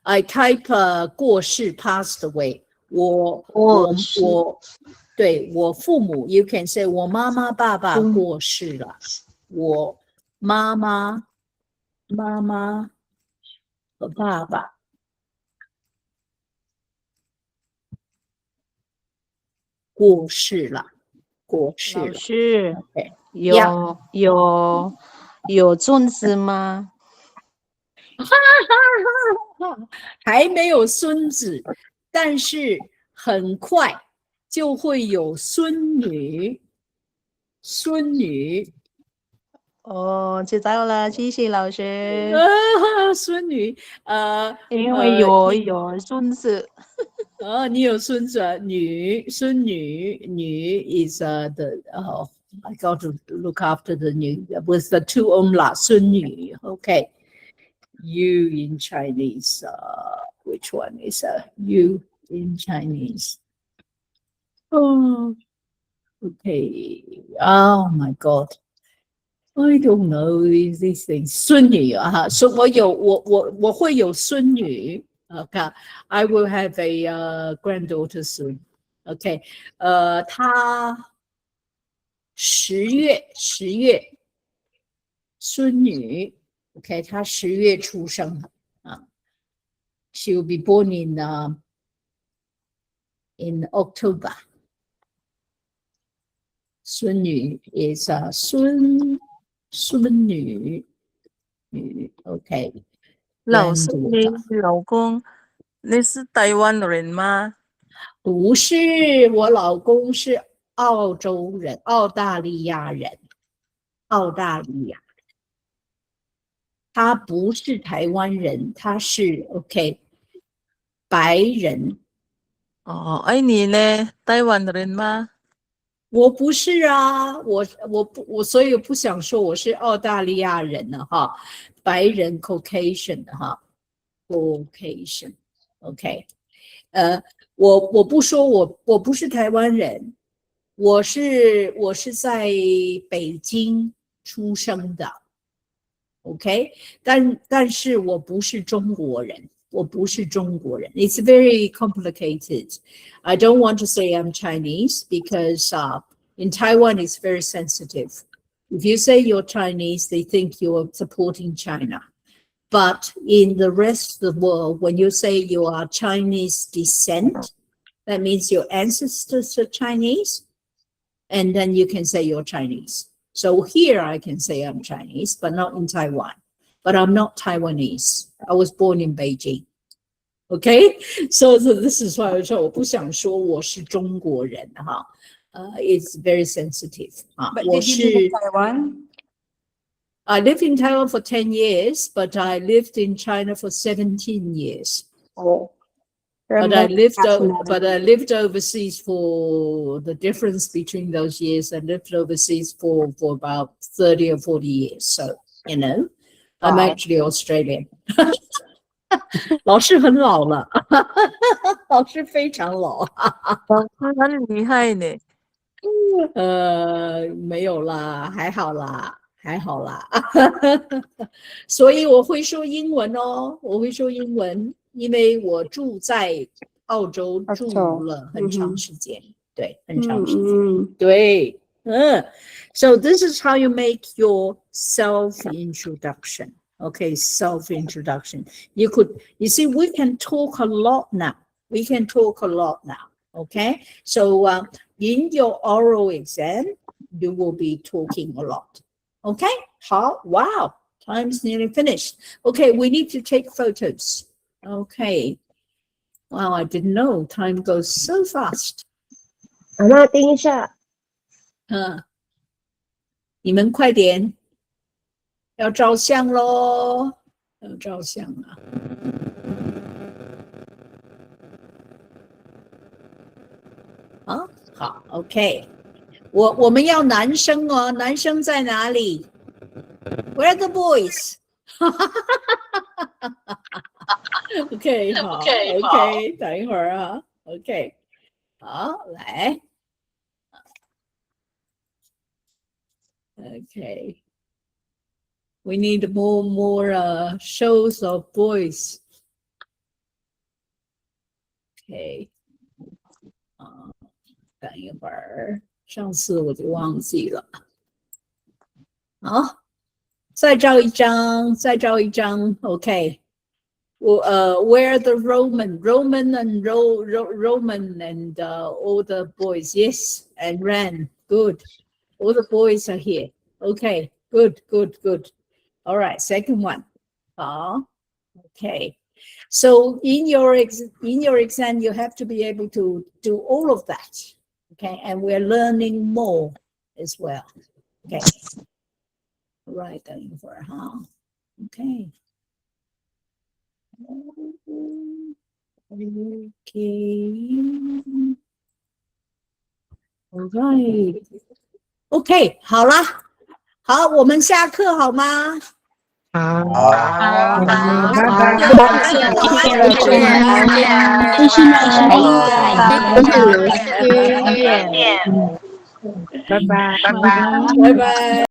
I type 过世 passed away. 对，我父母 you can say 我妈妈爸爸过世了。我妈妈和爸爸过世了。老师， Okay. 有孙子吗？还没有孙子，但是很快就会有孙女。哦，知道了，谢谢老师。孙女，因为有孙子。你有孙子，孙女 is the I got to look after the 女 with the 2 umlaut 孙女。Okay, you in Chinese. Which one is you in Chinese? Oh, okay. Oh my God. I don't know these things. 孙女啊，我会有孙女。Okay, I will have a granddaughter soon. Okay, 她10月孙女。Okay, 她10月出生啊。She will be born in October. 孙女 is 孙女，OK。老师，你老公，你是台湾人吗？不是，我老公是澳洲人，澳大利亚人，澳大利亚。他不是台湾人，他是 OK 白人。哦，哎，你呢？台湾人吗？我不是啊，我所以不想说我是澳大利亚人了哈，白人 Caucasian 的哈 ，Caucasian OK，我不说我不是台湾人，我是在北京出生的。OK，但是我不是中国人，我不是中国人。It's very complicated. I don't want to say I'm Chinese because in Taiwan it's very sensitive. If you say you're Chinese, they think you're supporting China. But in the rest of the world, when you say you are Chinese descent, that means your ancestors are Chinese, and then you can say you're Chinese. So here I can say I'm Chinese, but not in Taiwan. But I'm not Taiwanese. I was born in Beijing. Okay? So this is why 我不想说我是中国人哈。It's very sensitive. But did you live in Taiwan? I lived in Taiwan for 10 years, but I lived in China for 17 years. Oh. But I lived overseas for the difference between those years. I lived overseas for about 30 or 40 years. So, you know, I'm actually Australian. 老师很老了，老师非常老。老师很厉害呢。没有啦，还好啦。还好啦，所以我会说英文哦，我会说英文，因为我住在澳洲住了很长时间，对，很长时间，对，So this is how you make your self-introduction. Okay, self-introduction. You see, we can talk a lot now. We can talk a lot now. Okay, so in your oral exam, you will be talking a lot. Okay, wow, time's nearly finished. Okay, we need to take photos. Okay. Wow, I didn't know time goes so fast. 妈妈，等一下。你们快点，要照相咯，要照相啊。好 ，OK。我们要男生哦，男生在哪里 ？Where are the boys？ OK， 好 ，OK， 等一会儿啊 ，OK， 好，来 ，OK，We need more shows of boys。OK， 等一会儿。上次我就忘记了，好，再照一张，再照一张 ，OK。Where the Roman and Roman and all the boys, yes, and Ran, good. All the boys are here. Okay, good. All right, second one. Okay. So in your exam, you have to be able to do all of that. Okay, and we're learning more as well. Okay. Right, going for a huh? Okay. Okay. All right. OK， 好啦，好，我们下课好吗？好，拜拜，谢谢老师，拜拜，拜拜。